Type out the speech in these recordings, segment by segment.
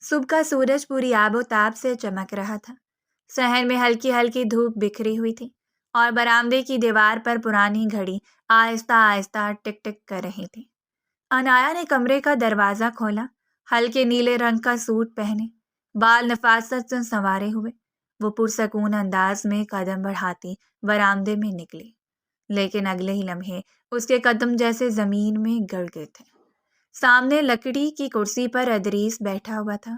صبح کا سورج پوری آب و تاب سے چمک رہا تھا۔ صحن میں ہلکی ہلکی دھوپ بکھری ہوئی تھی اور برآمدے کی دیوار پر پرانی گھڑی آہستہ آہستہ ٹک ٹک کر رہی تھی۔ انایا نے کمرے کا دروازہ کھولا۔ ہلکے نیلے رنگ کا سوٹ پہنے، بال نفاست سے سنوارے ہوئے، وہ پرسکون انداز میں قدم بڑھاتی برآمدے میں نکلی، لیکن اگلے ہی لمحے اس کے قدم جیسے زمین میں گڑ گئے تھے۔ سامنے لکڑی کی کرسی پر ادریس بیٹھا ہوا تھا۔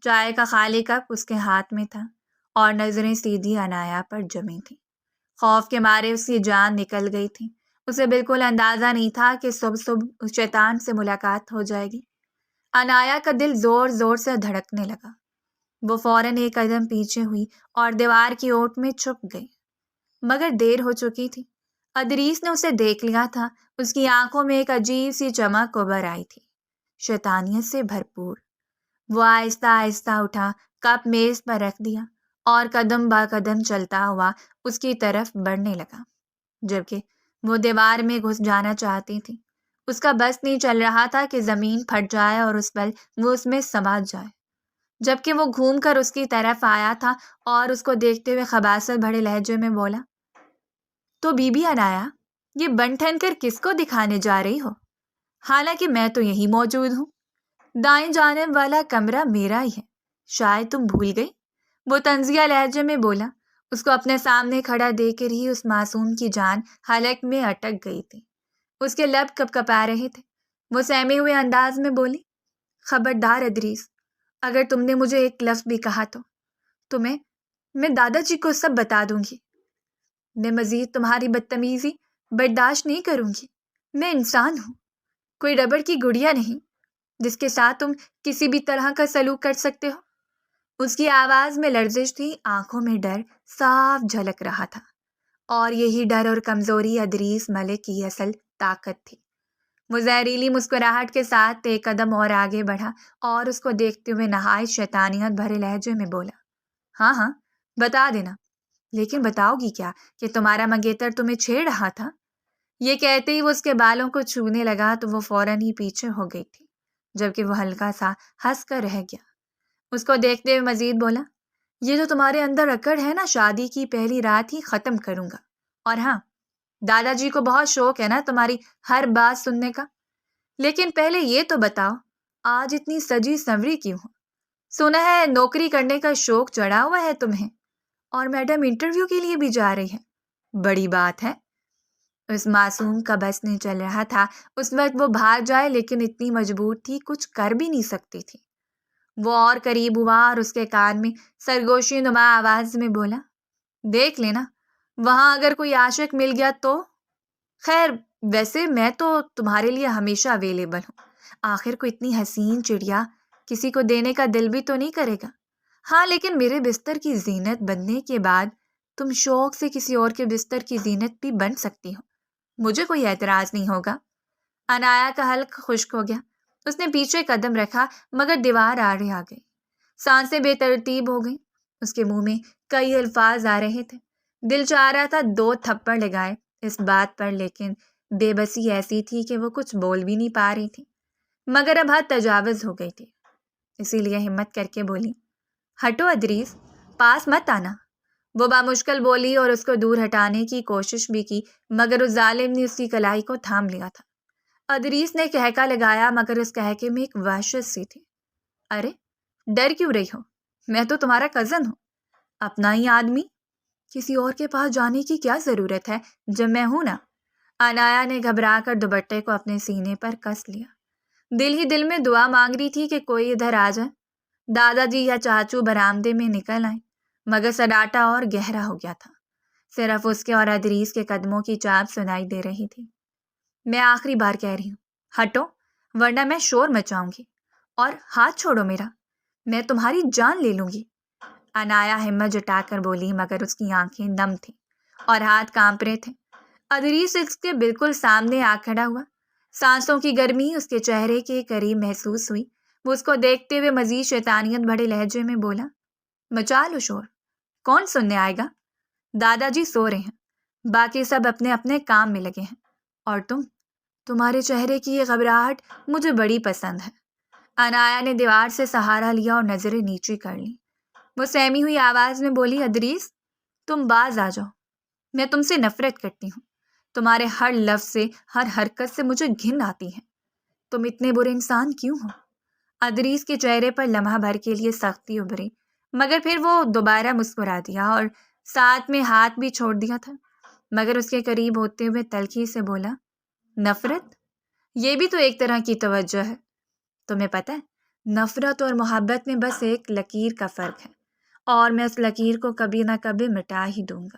چائے کا خالی کپ اس کے ہاتھ میں تھا اور نظریں سیدھی انایا پر جمی تھیں۔ خوف کے مارے اس کی جان نکل گئی تھی۔ اسے بالکل اندازہ نہیں تھا کہ صبح صبح اس شیطان سے ملاقات ہو جائے گی۔ انایا کا دل زور زور سے دھڑکنے لگا۔ وہ فوراً ایک قدم پیچھے ہوئی اور دیوار کی اوٹ میں چھپ گئی، مگر دیر ہو چکی تھی۔ ادریس نے اسے دیکھ لیا تھا۔ اس کی آنکھوں میں ایک عجیب سی چمک ابھر آئی تھی، شیطانیت سے بھرپور۔ وہ آہستہ آہستہ اٹھا، کپ میز پر رکھ دیا اور قدم با قدم چلتا ہوا اس کی طرف بڑھنے لگا، جبکہ وہ دیوار میں گھس جانا چاہتی تھی۔ اس کا بس نہیں چل رہا تھا کہ زمین پھٹ جائے اور اس پل وہ اس میں سما جائے، جبکہ وہ گھوم کر اس کی طرف آیا تھا اور اس کو دیکھتے ہوئے خباثت بھرے لہجے میں بولا، تو بی بی انایا، یہ بن ٹھن کر کس کو دکھانے جا رہی ہو؟ حالانکہ میں تو یہی موجود ہوں۔ دائیں جانب والا کمرہ میرا ہی ہے، شاید تم بھول گئی، وہ طنزیہ لہجے میں بولا۔ اس کو اپنے سامنے کھڑا دیکھ کر ہی اس معصوم کی جان حلق میں اٹک گئی تھی۔ اس کے لب کپ کپا رہے تھے۔ وہ سہمے ہوئے انداز میں بولی، خبردار ادریس، اگر تم نے مجھے ایک لفظ بھی کہا تو میں دادا جی کو سب بتا دوں گی۔ میں مزید تمہاری بدتمیزی برداشت نہیں کروں گی۔ میں انسان ہوں، کوئی ربڑ کی گڑیا نہیں جس کے ساتھ تم کسی بھی طرح کا سلوک کر سکتے ہو۔ اس کی آواز میں لرزش تھی، آنکھوں میں ڈر صاف جھلک رہا تھا، اور یہی ڈر اور کمزوری ادریس ملک کی اصل طاقت تھی۔ وہ زہریلی مسکراہٹ کے ساتھ ایک قدم اور آگے بڑھا اور اس کو دیکھتے ہوئے نہایت شیطانیت بھرے لہجے میں بولا، ہاں ہاں بتا دینا، لیکن بتاؤ گی کیا کہ تمہارا منگیتر تمہیں چھیڑ رہا تھا؟ یہ کہتے ہی وہ اس کے بالوں کو چھونے لگا تو وہ فوراً ہی پیچھے ہو گئی تھی، جبکہ وہ ہلکا سا ہنس کر رہ گیا۔ اس کو دیکھتے ہوئے مزید بولا، یہ جو تمہارے اندر اکڑ ہے نا، شادی کی پہلی رات ہی ختم کروں گا۔ اور ہاں، دادا جی کو بہت شوق ہے نا تمہاری ہر بات سننے کا، لیکن پہلے یہ تو بتاؤ آج اتنی سجی سنوری کیوں ہو؟ سنا ہے نوکری کرنے کا شوق چڑھا ہوا ہے تمہیں، اور میڈم انٹرویو کے لیے بھی جا رہی ہے، بڑی بات ہے۔ اس معصوم کا بس نہیں چل رہا تھا اس وقت وہ بھاگ جائے، لیکن اتنی مجبور تھی کچھ کر بھی نہیں سکتی تھی۔ وہ اور قریب ہوا اور اس کے کان میں سرگوشی نما آواز میں بولا، دیکھ لینا وہاں اگر کوئی عاشق مل گیا تو۔ خیر ویسے میں تو تمہارے لیے ہمیشہ اویلیبل ہوں، آخر کو اتنی حسین چڑیا کسی کو دینے کا دل بھی تو نہیں کرے گا۔ ہاں لیکن میرے بستر کی زینت بننے کے بعد تم شوق سے کسی اور کے بستر کی زینت بھی بن سکتی ہو، مجھے کوئی اعتراض نہیں ہوگا۔ انایا کا حلق خشک ہو گیا۔ اس نے پیچھے قدم رکھا مگر دیوار آڑے آ گئی، سانسیں بے ترتیب ہو گئیں۔ اس کے منہ میں کئی الفاظ آ رہے تھے، دل چاہ رہا تھا دو تھپڑ لگائے اس بات پر، لیکن بے بسی ایسی تھی کہ وہ کچھ بول بھی نہیں پا رہی تھی، مگر اب حد تجاوز ہو گئی تھی، اسی لیے ہمت کر کے بولی، ہٹو ادریس، پاس مت آنا۔ وہ بامشکل بولی اور اس کو دور ہٹانے کی کوشش بھی کی، مگر اس ظالم نے اس کی کلائی کو تھام لیا تھا۔ ادریس نے کہکا لگایا مگر اس کہکے میں ایک وحشت سی تھی۔ ارے ڈر کیوں رہی ہو؟ میں تو تمہارا کزن ہوں، اپنا ہی آدمی، کسی اور کے پاس جانے کی کیا ضرورت ہے جب میں ہوں نا۔ انایا نے گھبرا کر دوپٹے کو اپنے سینے پر کس لیا، دل ہی دل میں دعا مانگ رہی تھی کہ کوئی ادھر آ جائے، دادا جی یا چاچو برآمدے میں نکل آئیں، مگر سناٹا اور گہرا ہو گیا تھا، صرف اس کے اور ادریس کے قدموں کی چاپ سنائی دے رہی تھی۔ میں آخری بار کہہ رہی ہوں، ہٹو ورنہ میں شور مچاؤں گی، اور ہاتھ چھوڑو میرا، میں تمہاری جان لے لوں گی۔ انایا ہمت جٹا کر بولی مگر اس کی آنکھیں نم تھیں اور ہاتھ کانپ رہے تھے۔ ادریس اس کے بالکل سامنے آ کھڑا ہوا، سانسوں کی گرمی اس کے چہرے کے قریب محسوس ہوئی۔ وہ اس کو دیکھتے ہوئے مزید شیطانیت بھرے لہجے میں بولا، مچا لو شور، کون سننے آئے گا؟ دادا جی سو رہے ہیں، باقی سب اپنے اپنے کام میں لگے ہیں، اور تمہارے چہرے کی یہ گھبراہٹ مجھے بڑی پسند ہے۔ عنایا نے دیوار سے سہارا لیا اور نظریں نیچے کر لیں۔ وہ سہمی ہوئی آواز میں بولی، ادریس تم باز آ جاؤ، میں تم سے نفرت کرتی ہوں، تمہارے ہر لفظ سے، ہر حرکت سے مجھے گھن آتی ہے، تم اتنے برے انسان کیوں ہو؟ ادریس کے چہرے پر لمحہ بھر کے لیے سختی ابھری، مگر پھر وہ دوبارہ مسکرا دیا اور ساتھ میں ہاتھ بھی چھوڑ دیا تھا، مگر اس کے قریب ہوتے ہوئے تلخی سے بولا، نفرت؟ یہ بھی تو ایک طرح کی توجہ ہے۔ تمہیں پتہ ہے نفرت اور محبت میں بس ایک لکیر کا فرق ہے، اور میں اس لکیر کو کبھی نہ کبھی مٹا ہی دوں گا۔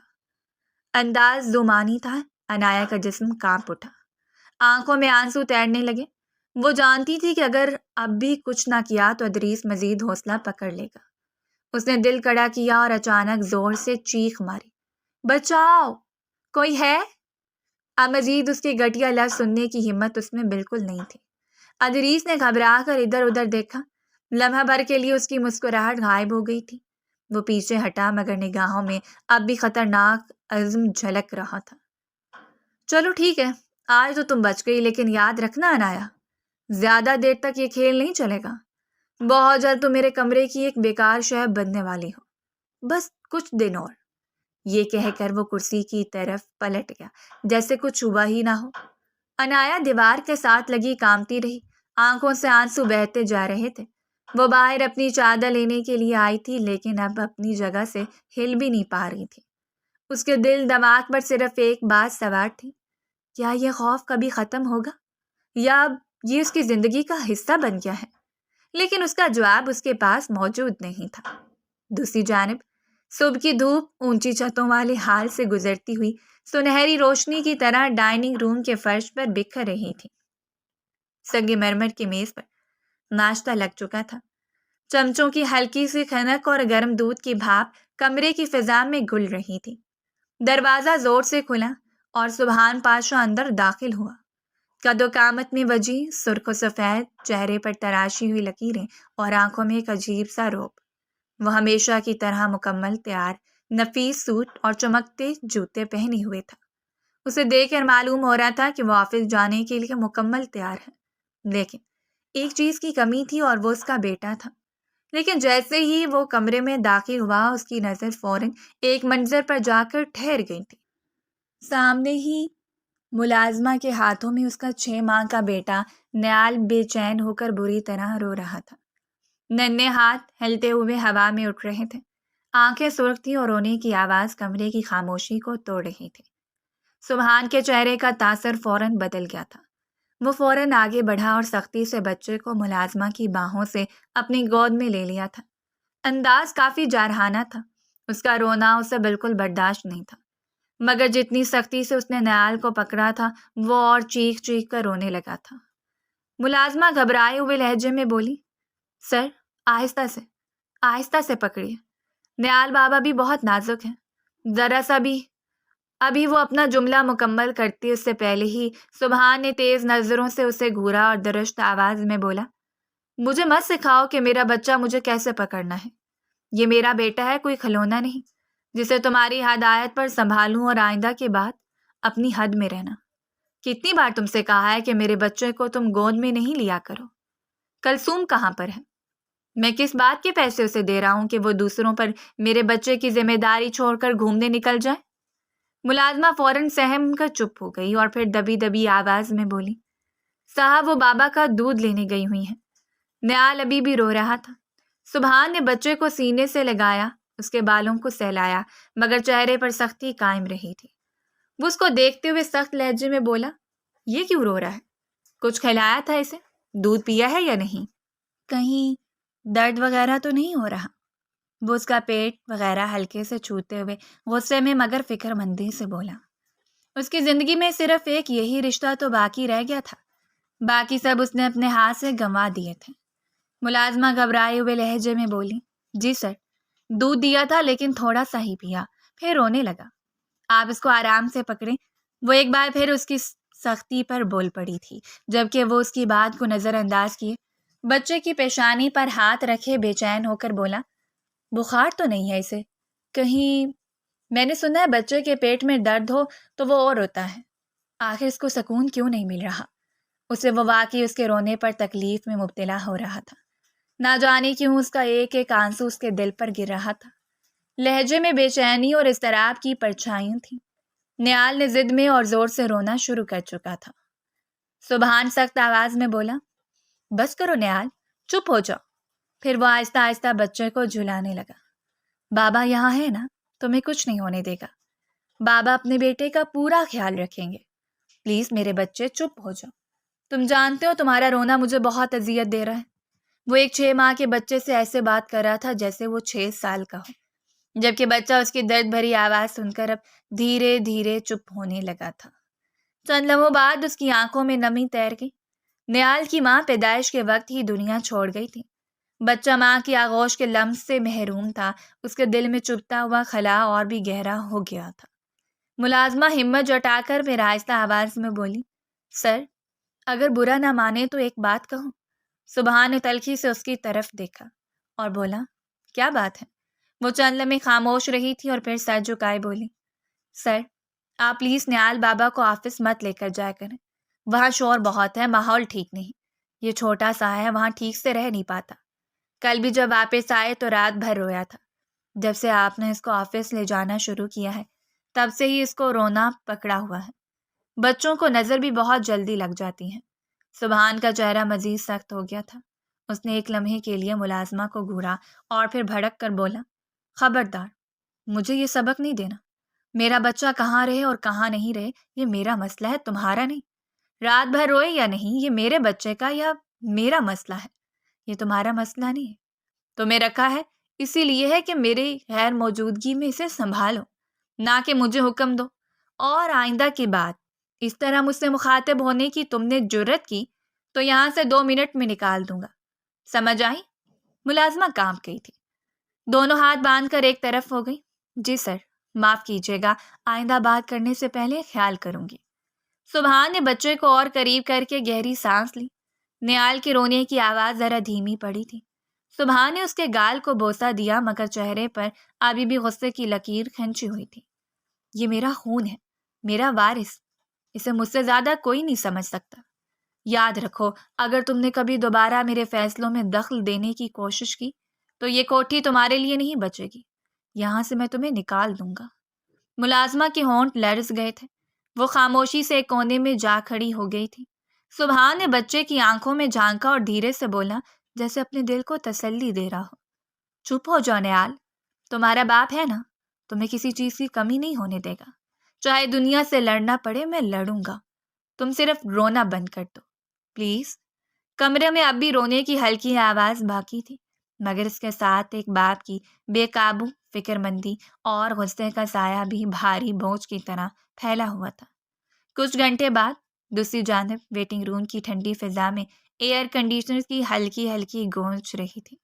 انداز زمانی تھا، عنایا کا جسم کانپ اٹھا، آنکھوں میں آنسو تیرنے لگے۔ وہ جانتی تھی کہ اگر اب بھی کچھ نہ کیا تو ادریس مزید حوصلہ پکڑ لے گا۔ اس نے دل کڑا کیا اور اچانک زور سے چیخ ماری، بچاؤ، کوئی ہے؟ اب مزید اس کی گھٹیا لفظ سننے کی ہمت اس میں بالکل نہیں تھی۔ ادریس نے گھبرا کر ادھر ادھر دیکھا، لمحہ بھر کے لیے اس کی مسکراہٹ غائب ہو گئی تھی۔ وہ پیچھے ہٹا، مگر نگاہوں میں اب بھی خطرناک عزم جھلک رہا تھا۔ چلو ٹھیک ہے، آج تو تم بچ گئی، لیکن یاد رکھنا عنایا، زیادہ دیر تک یہ کھیل نہیں چلے گا۔ بہت جلد تم میرے کمرے کی ایک بیکار شے بننے والی ہو، بس کچھ دن اور۔ یہ کہہ کر وہ کرسی کی طرف پلٹ گیا جیسے کچھ ہوا ہی نہ ہو۔ عنایا دیوار کے ساتھ لگی کانپتی رہی، آنکھوں سے آنسو بہتے جا رہے تھے۔ وہ باہر اپنی چادر لینے کے لیے آئی تھی، لیکن اب اپنی جگہ سے ہل بھی نہیں پا رہی تھی۔ اس کے دل دماغ پر صرف ایک بات سوار تھی، کیا یہ خوف کبھی ختم ہوگا، یا اب یہ اس کی زندگی کا حصہ بن گیا ہے؟ لیکن اس کا جواب اس کے پاس موجود نہیں تھا۔ دوسری جانب صبح کی دھوپ اونچی چھتوں والے ہال سے گزرتی ہوئی سنہری روشنی کی طرح ڈائننگ روم کے فرش پر بکھر رہی تھی۔ سنگ مرمر کی میز پر ناشتہ لگ چکا تھا، چمچوں کی ہلکی سی کھنک اور گرم دودھ کی بھاپ کمرے کی فضا میں گھل رہی تھی۔ دروازہ زور سے کھلا اور سبحان پاشا اندر داخل ہوا۔ قد و قامت میں وجیح، سرخ و سفید، چہرے پر تراشی ہوئی لکیریں اور آنکھوں میں ایک عجیب سا رعب۔ وہ ہمیشہ کی طرح مکمل تیار، نفیس سوٹ اور چمکتے جوتے پہنے ہوئے تھا۔ اسے دیکھ کر معلوم ہو رہا تھا کہ وہ آفس جانے کے لیے مکمل تیار ہے، لیکن ایک چیز کی کمی تھی اور وہ اس کا بیٹا تھا۔ لیکن جیسے ہی وہ کمرے میں داخل ہوا، اس کی نظر فوراً ایک منظر پر جا کر ٹھہر گئی تھی۔ سامنے ہی ملازمہ کے ہاتھوں میں اس کا 6 ماہ کا بیٹا نیال بے چین ہو کر بری طرح رو رہا تھا۔ ننھے ہاتھ ہلتے ہوئے ہوا میں اٹھ رہے تھے، آنکھیں سرخ تھیں اور رونے کی آواز کمرے کی خاموشی کو توڑ رہی تھی۔ سبحان کے چہرے کا تاثر فوراً بدل گیا تھا۔ وہ فوراً آگے بڑھا اور سختی سے بچے کو ملازمہ کی باہوں سے اپنی گود میں لے لیا تھا۔ انداز کافی جارحانہ تھا، اس کا رونا اسے بالکل برداشت نہیں تھا، مگر جتنی سختی سے اس نے نیال کو پکڑا تھا وہ اور چیخ چیخ کر رونے لگا تھا۔ ملازمہ گھبرائے ہوئے لہجے میں بولی، سر آہستہ سے پکڑیے، نیال بابا بھی بہت نازک ہیں، ذرا سا بھی۔ ابھی وہ اپنا جملہ مکمل کرتی اس سے پہلے ہی سبحان نے تیز نظروں سے اسے گھورا اور درشت آواز میں بولا، مجھے مت سکھاؤ کہ میرا بچہ مجھے کیسے پکڑنا ہے۔ یہ میرا بیٹا ہے، کوئی کھلونا نہیں جسے تمہاری ہدایت پر سنبھالوں، اور آئندہ کے بعد اپنی حد میں رہنا۔ کتنی بار تم سے کہا ہے کہ میرے بچے کو تم گود میں نہیں لیا کرو۔ کلثوم کہاں پر ہے؟ میں کس بات کے پیسے اسے دے رہا ہوں کہ وہ دوسروں پر میرے بچے کی ذمہ داری چھوڑ کر گھومنے نکل جائے؟ ملازمہ فوراً سہم کر چپ ہو گئی اور پھر دبی دبی آواز میں بولی، صاحب وہ بابا کا دودھ لینے گئی ہوئی ہیں۔ نیال ابھی بھی رو رہا تھا۔ سبحان نے بچے کو سینے سے لگایا، اس کے بالوں کو سہلایا، مگر چہرے پر سختی قائم رہی تھی۔ وہ اس کو دیکھتے ہوئے سخت لہجے میں بولا، یہ کیوں رو رہا ہے؟ کچھ کھلایا تھا اسے؟ دودھ پیا ہے یا نہیں؟ کہیں درد وغیرہ تو نہیں ہو رہا؟ وہ اس کا پیٹ وغیرہ ہلکے سے چھوتے ہوئے غصے میں مگر فکر مندی سے بولا۔ اس کی زندگی میں صرف ایک یہی رشتہ تو باقی رہ گیا تھا، باقی سب اس نے اپنے ہاتھ سے گنوا دیے تھے۔ ملازمہ گھبرائے ہوئے لہجے میں بولی، جی سر، دودھ دیا تھا لیکن تھوڑا سا ہی پیا، پھر رونے لگا۔ آپ اس کو آرام سے پکڑیں۔ وہ ایک بار پھر اس کی سختی پر بول پڑی تھی، جبکہ وہ اس کی بات کو نظر انداز کیے بچے کی پیشانی پر ہاتھ رکھے بے چین ہو کر بولا، بخار تو نہیں ہے اسے؟ کہیں میں نے سنا ہے بچے کے پیٹ میں درد ہو تو وہ اور روتا ہے، آخر اس کو سکون کیوں نہیں مل رہا؟ اسے وہ واقعی اس کے رونے پر تکلیف میں مبتلا ہو رہا تھا۔ نہ جانے کیوں اس کا ایک ایک آنسو اس کے دل پر گر رہا تھا۔ لہجے میں بے چینی اور اضطراب کی پرچھائیاں تھیں۔ نیال نے ضد میں اور زور سے رونا شروع کر چکا تھا۔ سبحان سخت آواز میں بولا، بس کرو نیال، چپ ہو جاؤ۔ پھر وہ آہستہ آہستہ بچے کو جھلانے لگا۔ بابا یہاں ہے نا، تمہیں کچھ نہیں ہونے دے گا۔ بابا اپنے بیٹے کا پورا خیال رکھیں گے۔ پلیز میرے بچے چپ ہو جاؤ۔ تم جانتے ہو تمہارا رونا مجھے بہت اذیت دے رہا ہے۔ وہ ایک 6 ماہ کے بچے سے ایسے بات کر رہا تھا جیسے وہ 6 سال کا ہو، جبکہ بچہ اس کی درد بھری آواز سن کر اب دھیرے دھیرے چپ ہونے لگا تھا۔ چند لمحوں بعد اس کی آنکھوں میں نمی تیر گئی۔ نیال کی ماں پیدائش کے وقت ہی دنیا چھوڑ گئی تھی۔ بچہ ماں کی آغوش کے لمس سے محروم تھا۔ اس کے دل میں چبھتا ہوا خلا اور بھی گہرا ہو گیا تھا۔ ملازمہ ہمت جٹا کر پھر آہستہ آواز میں بولی، سر، اگر برا نہ مانے تو ایک بات کہوں۔ سبحان نے تلخی سے اس کی طرف دیکھا اور بولا، کیا بات ہے؟ وہ چند لمحے خاموش رہی تھی اور پھر سر جھکائے بولی، سر، آپ پلیز نیال بابا کو آفس مت لے کر جایا کریں۔ وہاں شور بہت ہے، ماحول ٹھیک نہیں۔ یہ چھوٹا سا ہے، وہاں ٹھیک سے رہ نہیں پاتا۔ کل بھی جب واپس آئے تو رات بھر رویا تھا۔ جب سے آپ نے اس کو آفس لے جانا شروع کیا ہے تب سے ہی اس کو رونا پکڑا ہوا ہے۔ بچوں کو نظر بھی بہت جلدی لگ جاتی ہے۔ سبحان کا چہرہ مزید سخت ہو گیا تھا۔ اس نے ایک لمحے کے لیے ملازمہ کو گھورا اور پھر بھڑک کر بولا، خبردار، مجھے یہ سبق نہیں دینا۔ میرا بچہ کہاں رہے اور کہاں نہیں رہے یہ میرا مسئلہ ہے، تمہارا نہیں۔ رات بھر روئے یا نہیں یہ میرے بچے کا یا میرا مسئلہ ہے، یہ تمہارا مسئلہ نہیں ہے۔ تمہیں رکھا ہے اسی لیے ہے کہ میری غیر موجودگی میں اسے سنبھالو، نہ کہ مجھے حکم دو۔ اور آئندہ کی بات اس طرح مجھ سے مخاطب ہونے کی تم نے جرت کی تو یہاں سے 2 منٹ میں نکال دوں گا، سمجھ آئی؟ ملازمہ کانپ گئی تھی۔ دونوں ہاتھ باندھ کر ایک طرف ہو گئی۔ جی سر، معاف کیجیے گا، آئندہ بات کرنے سے پہلے خیال کروں گی۔ سبحان نے بچے کو اور قریب کر کے گہری سانس لی۔ نیال کے رونے کی آواز ذرا دھیمی پڑی تھی۔ سبحان نے اس کے گال کو بوسہ دیا مگر چہرے پر ابھی بھی غصے کی لکیر کھنچی ہوئی تھی۔ یہ میرا خون ہے، میرا وارث، اسے مجھ سے زیادہ کوئی نہیں سمجھ سکتا۔ یاد رکھو، اگر تم نے کبھی دوبارہ میرے فیصلوں میں دخل دینے کی کوشش کی تو یہ کوٹھی تمہارے لیے نہیں بچے گی، یہاں سے میں تمہیں نکال دوں گا۔ ملازمہ کے ہونٹ لرز گئے تھے۔ وہ خاموشی سے ایک کونے میں جا کھڑی ہو گئی تھی۔ سبحان نے بچے کی آنکھوں میں جھانکا اور دھیرے سے بولا جیسے اپنے دل کو تسلی دے رہا ہو، چپ ہو جاؤ نیال، تمہارا باپ ہے نا، تمہیں کسی چیز کی کمی نہیں ہونے دے گا۔ چاہے دنیا سے لڑنا پڑے میں لڑوں گا، تم صرف رونا بند کر دو پلیز۔ کمرے میں اب بھی رونے کی ہلکی آواز باقی تھی مگر اس کے ساتھ ایک باپ کی بے قابو فکر مندی اور غصے کا سایہ بھی بھاری بوجھ کی طرح پھیلا ہوا تھا۔ کچھ گھنٹے بعد دوسری جانب ویٹنگ روم کی ٹھنڈی فضا میں ایئر کنڈیشنر کی ہلکی ہلکی گونج رہی تھی۔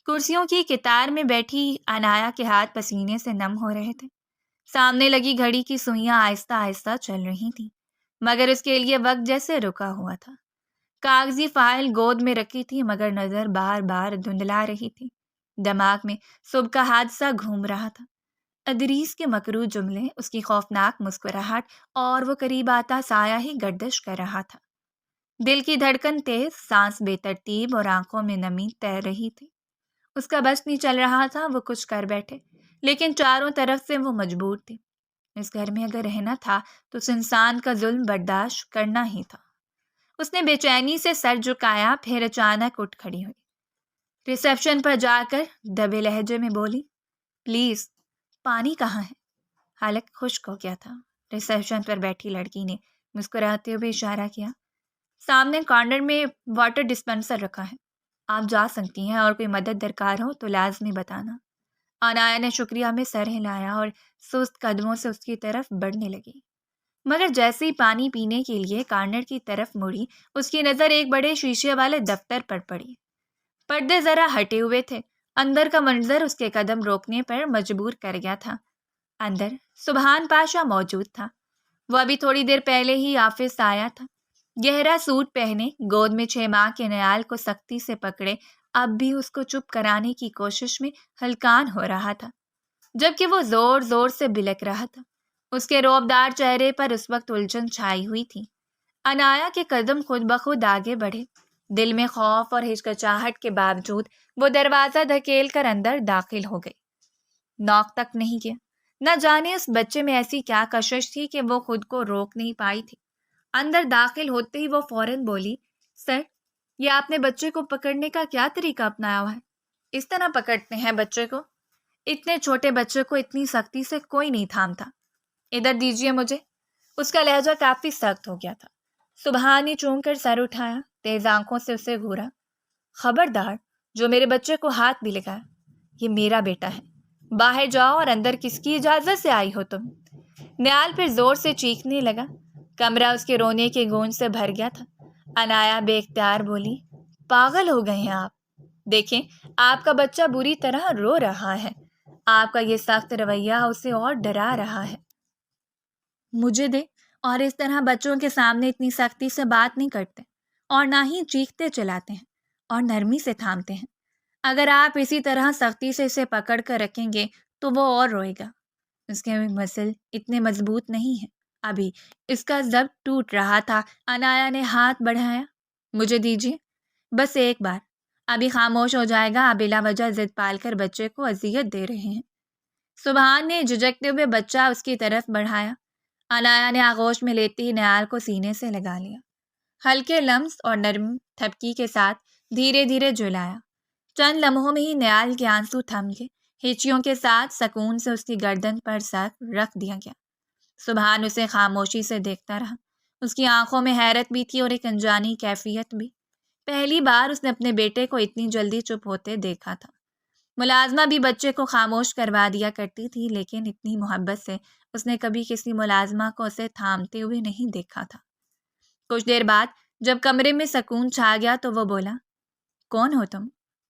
کرسیوں کی قطار میں بیٹھی انایا کے ہاتھ پسینے سے نم ہو رہے تھے۔ سامنے لگی گھڑی کی سوئیاں آہستہ آہستہ چل رہی تھیں مگر اس کے لیے وقت جیسے رکا ہوا تھا۔ کاغذی فائل گود میں رکھی تھی مگر نظر بار بار دھندلا رہی تھی۔ دماغ میں صبح کا حادثہ گھوم رہا تھا، ادریس کے مکروہ جملے، اس کی خوفناک مسکراہٹ اور وہ قریب آتا سایہ ہی گردش کر رہا تھا۔ دل کی دھڑکن تیز، سانس بے ترتیب اور آنکھوں میں نمی تیر رہی تھی۔ اس کا بس نہیں چل رہا تھا وہ کچھ کر بیٹھے لیکن چاروں طرف سے وہ مجبور تھی۔ اس گھر میں اگر رہنا تھا تو اس انسان کا ظلم برداشت کرنا ہی تھا۔ اس نے بے چینی سے سر جھکایا پھر اچانک اٹھ کھڑی ہوئی۔ ریسیپشن پر جا کر دبے لہجے میں بولی، پلیز پانی کہاں ہے؟ حلق خشک ہو گیا تھا۔ ریسیپشن پر بیٹھی لڑکی نے مسکراتے ہوئے اشارہ کیا، سامنے کارنر میں واٹر ڈسپنسر رکھا ہے، آپ جا سکتی ہیں اور کوئی مدد درکار ہو تو لازمی بتانا۔ انایا نے شکریہ میں سر ہلایا اور سست قدموں سے اس کی طرف بڑھنے لگی مگر جیسے ہی پانی پینے کے لیے کارنر کی طرف مڑی اس کی نظر ایک بڑے شیشے والے دفتر پر پڑی۔ پردے ذرا ہٹے ہوئے تھے، اندر کا منظر اس کے قدم روکنے پر مجبور کر گیا تھا۔ اندر سبحان پاشا موجود تھا۔ وہ ابھی تھوڑی دیر پہلے ہی آفس آیا تھا۔ گہرا سوٹ پہنے، گود میں 6 ماہ کے نیال کو سختی سے پکڑے اب بھی اس کو چپ کرانے کی کوشش میں ہلکان ہو رہا تھا جبکہ وہ زور زور سے بلک رہا تھا۔ اس کے رعبدار چہرے پر اس وقت الجھن چھائی ہوئی تھی۔ انایا کے قدم خود بخود آگے بڑھے۔ دل میں خوف اور ہچکچاہٹ کے باوجود وہ دروازہ دھکیل کر اندر داخل ہو گئی۔ ناک تک نہیں کیا۔ نہ جانے اس بچے میں ایسی کیا کشش تھی کہ وہ خود کو روک نہیں پائی تھی۔ اندر داخل ہوتے ہی وہ فوراً بولی، سر، یہ آپ نے بچے کو پکڑنے کا کیا طریقہ اپنایا ہوا ہے؟ اس طرح پکڑتے ہیں بچے کو؟ اتنے چھوٹے بچے کو اتنی سختی سے کوئی نہیں تھامتا۔ ادھر دیجیے مجھے۔ اس کا لہجہ کافی سخت ہو گیا تھا۔ سبحان چون کر سر اٹھایا، تیز آنکھوں سے اسے گھورا۔ خبردار، جو میرے بچے کو ہاتھ بھی لگایا، یہ میرا بیٹا ہے۔ باہر جاؤ اور اندر کس کی اجازت سے آئی ہو تم؟ نیال پھر زور سے چیخنے لگا۔ کمرہ اس کے رونے کے گونج سے بھر گیا تھا۔ انایا بے اختیار بولی، پاگل ہو گئے ہیں آپ؟ دیکھیں، آپ کا بچہ بری طرح رو رہا ہے۔ آپ کا یہ سخت رویہ اسے اور ڈرا رہا ہے۔ مجھے دے، اور اس طرح بچوں کے سامنے اتنی سختی سے بات نہیں کرتے، اور نہ ہی چیختے چلاتے ہیں اور نرمی سے تھامتے ہیں۔ اگر آپ اسی طرح سختی سے اسے پکڑ کر رکھیں گے تو وہ اور روئے گا۔ اس کے مسل اتنے مضبوط نہیں ہیں۔ ابھی اس کا ضبط ٹوٹ رہا تھا۔ انایا نے ہاتھ بڑھایا۔ مجھے دیجیے، بس ایک بار۔ ابھی خاموش ہو جائے گا۔ آپ بلا وجہ ضد پال کر بچے کو اذیت دے رہے ہیں۔ سبحان نے جھجکتے ہوئے بچہ اس کی طرف بڑھایا۔ انایا نے آغوش میں لیتے ہی نیال کو سینے سے لگا لیا۔ ہلکے لمس اور نرم تھپکی کے ساتھ دھیرے دھیرے جلایا۔ چند لمحوں میں ہی نیال کے آنسو تھم گئے۔ ہچیوں کے ساتھ سکون سے اس کی گردن پر سر رکھ دیا گیا۔ سبحان اسے خاموشی سے دیکھتا رہا۔ اس کی آنکھوں میں حیرت بھی تھی اور ایک انجانی کیفیت بھی۔ پہلی بار اس نے اپنے بیٹے کو اتنی جلدی چپ ہوتے دیکھا تھا۔ ملازمہ بھی بچے کو خاموش کروا دیا کرتی تھی، لیکن اتنی محبت سے اس نے کبھی کسی ملازمہ کو اسے تھامتے ہوئے نہیں دیکھا تھا۔ کچھ دیر بعد جب کمرے میں سکون چھا گیا تو وہ بولا، کون ہو تم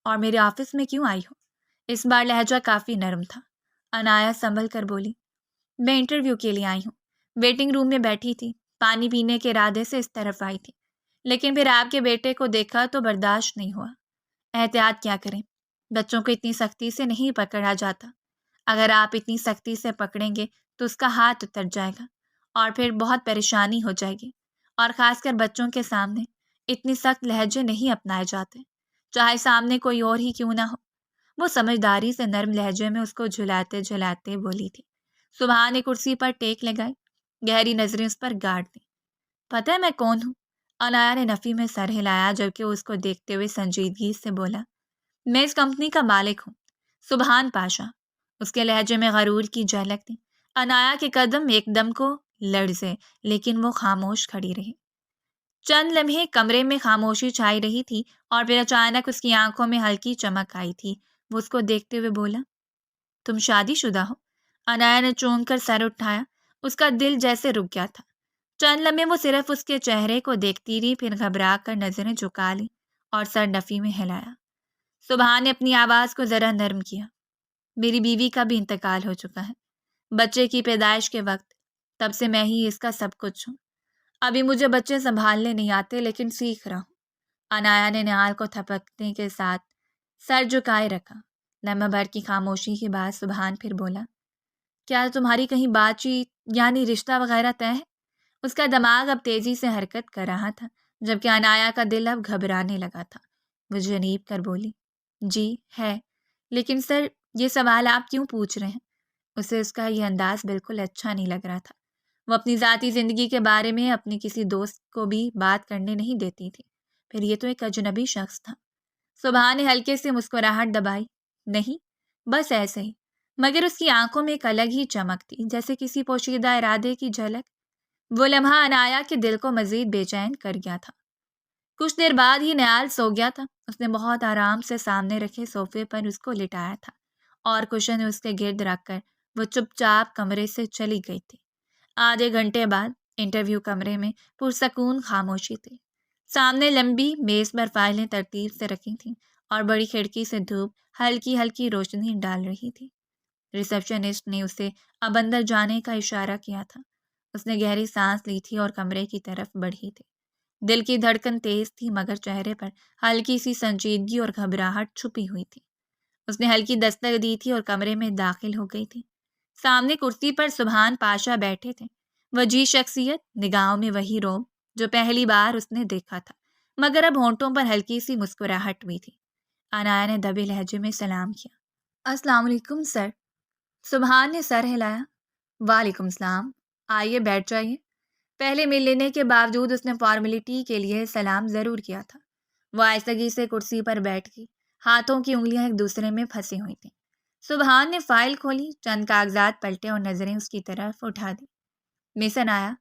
اور میرے آفس میں کیوں آئی ہو؟ اس بار لہجہ کافی نرم تھا۔ انایا سنبھل کر بولی، میں انٹرویو کے لیے آئی ہوں۔ ویٹنگ روم میں بیٹھی تھی، پانی پینے کے ارادے سے اس طرف آئی تھی، لیکن پھر آپ کے بیٹے کو دیکھا تو برداشت نہیں ہوا۔ احتیاط کیا کریں، بچوں کو اتنی سختی سے نہیں پکڑا جاتا۔ اگر آپ اتنی سختی سے پکڑیں گے تو اس کا ہاتھ اتر جائے گا اور پھر بہت پریشانی ہو جائے گی، اور خاص کر بچوں کے سامنے اتنی سخت لہجے نہیں اپنائے جاتے، چاہے سامنے کوئی اور ہی کیوں نہ ہو۔ وہ سمجھداری سے نرم لہجے میں اس کو جھلاتے جھلاتے بولی تھی۔ سبحان نے کرسی پر ٹیک لگائی، گہری نظریں اس پر گاڑ دیں۔ پتہ ہے میں کون ہوں؟ انایا نے نفی میں سر ہلایا، جبکہ اس کو دیکھتے ہوئے سنجیدگی سے بولا، میں اس کمپنی کا مالک ہوں، سبحان پاشا۔ اس کے لہجے میں غرور کی جھلک تھی۔ انایا کے قدم ایک دم کو لرزے، لیکن وہ خاموش کھڑی رہی۔ چند لمحے کمرے میں خاموشی چھائی رہی تھی، اور پھر اچانک اس کی آنکھوں میں ہلکی چمک آئی تھی۔ وہ اس کو دیکھتے ہوئے بولا، تم شادی شدہ ہو؟ انایا نے چونک کر سر اٹھایا۔ اس کا دل جیسے رک گیا تھا۔ چند لمحے وہ صرف اس کے چہرے کو دیکھتی رہی، پھر گھبرا کر نظریں جھکا لی اور سر نفی میں ہلایا۔ سبحان نے اپنی آواز کو ذرا نرم کیا، میری بیوی کا بھی انتقال ہو چکا ہے، بچے کی پیدائش کے وقت، تب سے میں ہی اس کا سب کچھ ہوں۔ ابھی مجھے بچے سنبھالنے نہیں آتے، لیکن سیکھ رہا ہوں۔ انایا نے نیال کو تھپکنے کے ساتھ سر جھکائے رکھا۔ لمحہ بھر کی خاموشی کے بعد سبحان پھر بولا، کیا تمہاری کہیں بات چیت یعنی رشتہ وغیرہ طے ہے؟ اس کا دماغ اب تیزی سے حرکت کر رہا تھا، جبکہ انایا کا دل اب گھبرانے لگا تھا۔ وہ جنیب کر بولی، جی ہے، لیکن سر یہ سوال آپ کیوں پوچھ رہے ہیں؟ اسے اس کا یہ انداز بالکل اچھا نہیں لگ رہا تھا۔ وہ اپنی ذاتی زندگی کے بارے میں اپنی کسی دوست کو بھی بات کرنے نہیں دیتی تھی، پھر یہ تو ایک اجنبی شخص تھا۔ سبحان نے ہلکے سے مسکراہٹ دبائی، نہیں، بس ایسے ہی، مگر اس کی آنکھوں میں ایک الگ ہی چمک تھی، جیسے کسی پوشیدہ ارادے کی جھلک۔ وہ لمحہ انایا کے دل کو مزید بے چین کر گیا تھا۔ کچھ دیر بعد ہی نیال سو گیا تھا۔ اس نے بہت آرام سے سامنے رکھے صوفے پر اس کو لٹایا تھا، اور کشن اس کے گرد رکھ کر وہ چپ چاپ کمرے سے چلی گئی تھی۔ آدھے گھنٹے بعد انٹرویو کمرے میں پرسکون خاموشی تھی۔ سامنے لمبی میز پر فائلیں ترتیب سے رکھی تھیں، اور بڑی کھڑکی سے دھوپ ہلکی ہلکی روشنی ڈال رہی تھی۔ ریسیپشنسٹ نے اسے اب اندر جانے کا اشارہ کیا تھا۔ اس نے گہری سانس لی تھی اور کمرے کی طرف بڑھی تھی۔ دل کی دھڑکن تیز تھی، مگر چہرے پر ہلکی سی سنجیدگی اور گھبراہٹ چھپی ہوئی تھی۔ اس نے ہلکی دستک دی تھی اور کمرے میں داخل ہو گئی تھی۔ سامنے کرسی پر سبحان پاشا بیٹھے تھے، وجیح شخصیت، نگاہوں میں وہی روب جو پہلی بار اس نے دیکھا تھا، مگر اب ہونٹوں پر ہلکی سی مسکراہٹ ہوئی تھی۔ عنایا نے دبے لہجے میں سلام کیا۔ السلام علیکم سر۔ سبحان نے سر ہلایا۔ وعلیکم السلام، آئیے بیٹھ جائیے۔ پہلے مل لینے کے باوجود اس نے فارمیلٹی کے لیے سلام ضرور کیا تھا۔ وہ آہستگی سے کرسی پر بیٹھ گئی، ہاتھوں کی انگلیاں ایک دوسرے میں پھنسی ہوئی تھیں۔ سبحان نے فائل کھولی، چند کاغذات پلٹے اور نظریں اس کی طرف اٹھا دی۔ مس عنایا،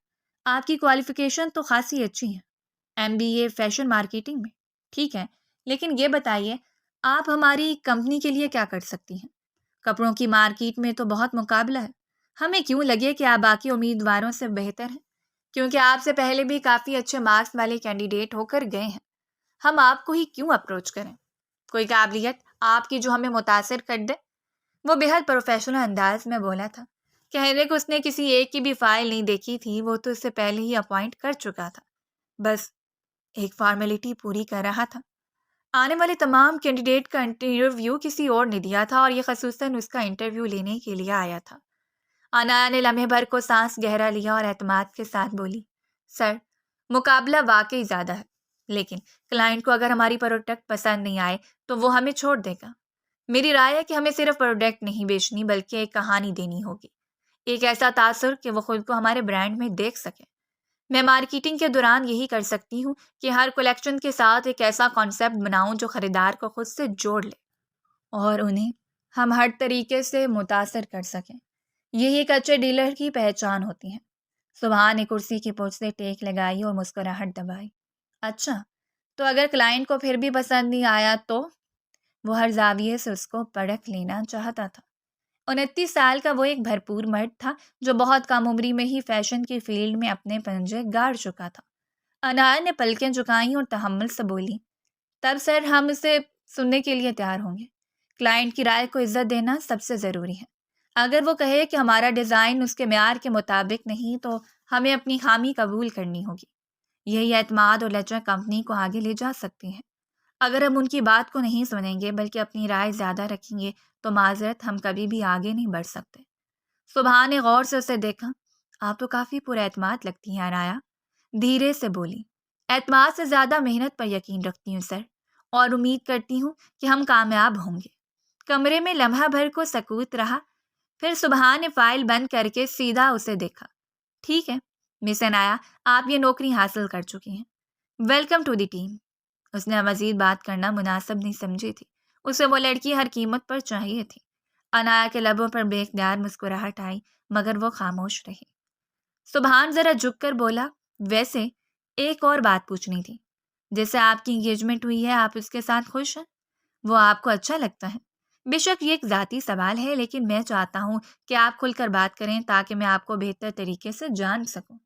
آپ کی کوالیفیکیشن تو خاصی اچھی ہے، MBA فیشن مارکیٹنگ میں، ٹھیک ہے، لیکن یہ بتائیے آپ ہماری کمپنی کے لیے کیا کر سکتی ہیں؟ کپڑوں کی مارکیٹ میں تو بہت مقابلہ ہے، ہمیں کیوں لگے کہ آپ باقی امیدواروں سے بہتر ہیں، کیونکہ آپ سے پہلے بھی کافی اچھے مارکس والے کینڈیڈیٹ ہو کر گئے ہیں، ہم آپ کو ہی کیوں اپروچ کریں؟ کوئی قابلیت آپ کی جو ہمیں متاثر کر دے؟ وہ بہت پروفیشنل انداز میں بولا تھا۔ کہنے کو اس نے کسی ایک کی بھی فائل نہیں دیکھی تھی، وہ تو اس سے پہلے ہی اپوائنٹ کر چکا تھا، بس ایک فارمیلٹی پوری کر رہا تھا۔ آنے والے تمام کینڈیڈیٹ کا انٹرویو کسی اور نے دیا تھا اور یہ خصوصاً اس کا انٹرویو لینے کے لیے آیا تھا۔ عنایا نے لمحے بھر کو سانس گہرا لیا اور اعتماد کے ساتھ بولی، سر، مقابلہ واقعی زیادہ ہے، لیکن کلائنٹ کو اگر ہماری پروڈکٹ پسند نہیں آئے تو وہ ہمیں چھوڑ دے گا۔ میری رائے ہے کہ ہمیں صرف پروڈکٹ نہیں بیچنی بلکہ ایک کہانی دینی ہوگی، ایک ایسا تاثر کہ وہ خود کو ہمارے برانڈ میں دیکھ سکے۔ میں مارکیٹنگ کے دوران یہی کر سکتی ہوں کہ ہر کلیکشن کے ساتھ ایک ایسا کانسیپٹ بناؤں جو خریدار کو خود سے جوڑ لے اور انہیں ہم ہر طریقے سے متاثر کر سکیں۔ یہی ایک اچھے ڈیلر کی پہچان ہوتی ہے۔ سبحان نے کرسی کی پوچھ سے ٹیک لگائی اور مسکراہٹ دبائی۔ اچھا، تو اگر کلائنٹ کو پھر بھی پسند نہیں آیا تو؟ وہ ہر زاویے سے اس کو پرکھ لینا چاہتا تھا۔ 29 سال کا وہ ایک بھرپور مرد تھا جو بہت کم عمری میں ہی فیشن کی فیلڈ میں اپنے پنجے گاڑ چکا تھا۔ عنایا نے پلکیں جھکائیں اور تحمل سے بولی، تب سر ہم اسے سننے کے لیے تیار ہوں گے۔ کلائنٹ کی رائے کو عزت دینا سب سے ضروری ہے۔ اگر وہ کہے کہ ہمارا ڈیزائن اس کے معیار کے مطابق نہیں تو ہمیں اپنی خامی قبول کرنی ہوگی۔ یہی اعتماد اور لچک کمپنی کو آگے لے جا سکتی ہے۔ اگر ہم ان کی بات کو نہیں سنیں گے بلکہ اپنی رائے زیادہ رکھیں گے تو معذرت ہم کبھی بھی آگے نہیں بڑھ سکتے۔ سبحان نے غور سے اسے دیکھا۔ آپ تو کافی پر اعتماد لگتی ہیں عنایا، دھیرے سے بولی۔ اعتماد سے زیادہ محنت پر یقین رکھتی ہوں سر، اور امید کرتی ہوں کہ ہم کامیاب ہوں گے۔ کمرے میں لمحہ بھر کو سکوت رہا، پھر سبحان نے فائل بند کر کے سیدھا اسے دیکھا۔ ٹھیک ہے مس عنایا، آپ یہ نوکری حاصل کر چکی ہیں، ویلکم ٹو دی ٹیم۔ اس نے مزید بات کرنا مناسب نہیں سمجھی تھی، اسے وہ لڑکی ہر قیمت پر چاہیے تھی۔ عنایا کے لبوں پر بے اختیار مسکراہٹ آئی مگر وہ خاموش رہی۔ سبحان ذرا جھک کر بولا، ویسے ایک اور بات پوچھنی تھی، جیسے آپ کی انگیجمنٹ ہوئی ہے آپ اس کے ساتھ خوش ہیں؟ وہ آپ کو اچھا لگتا ہے؟ بے شک یہ ایک ذاتی سوال ہے لیکن میں چاہتا ہوں کہ آپ کھل کر بات کریں تاکہ میں آپ کو بہتر طریقے سے جان سکوں۔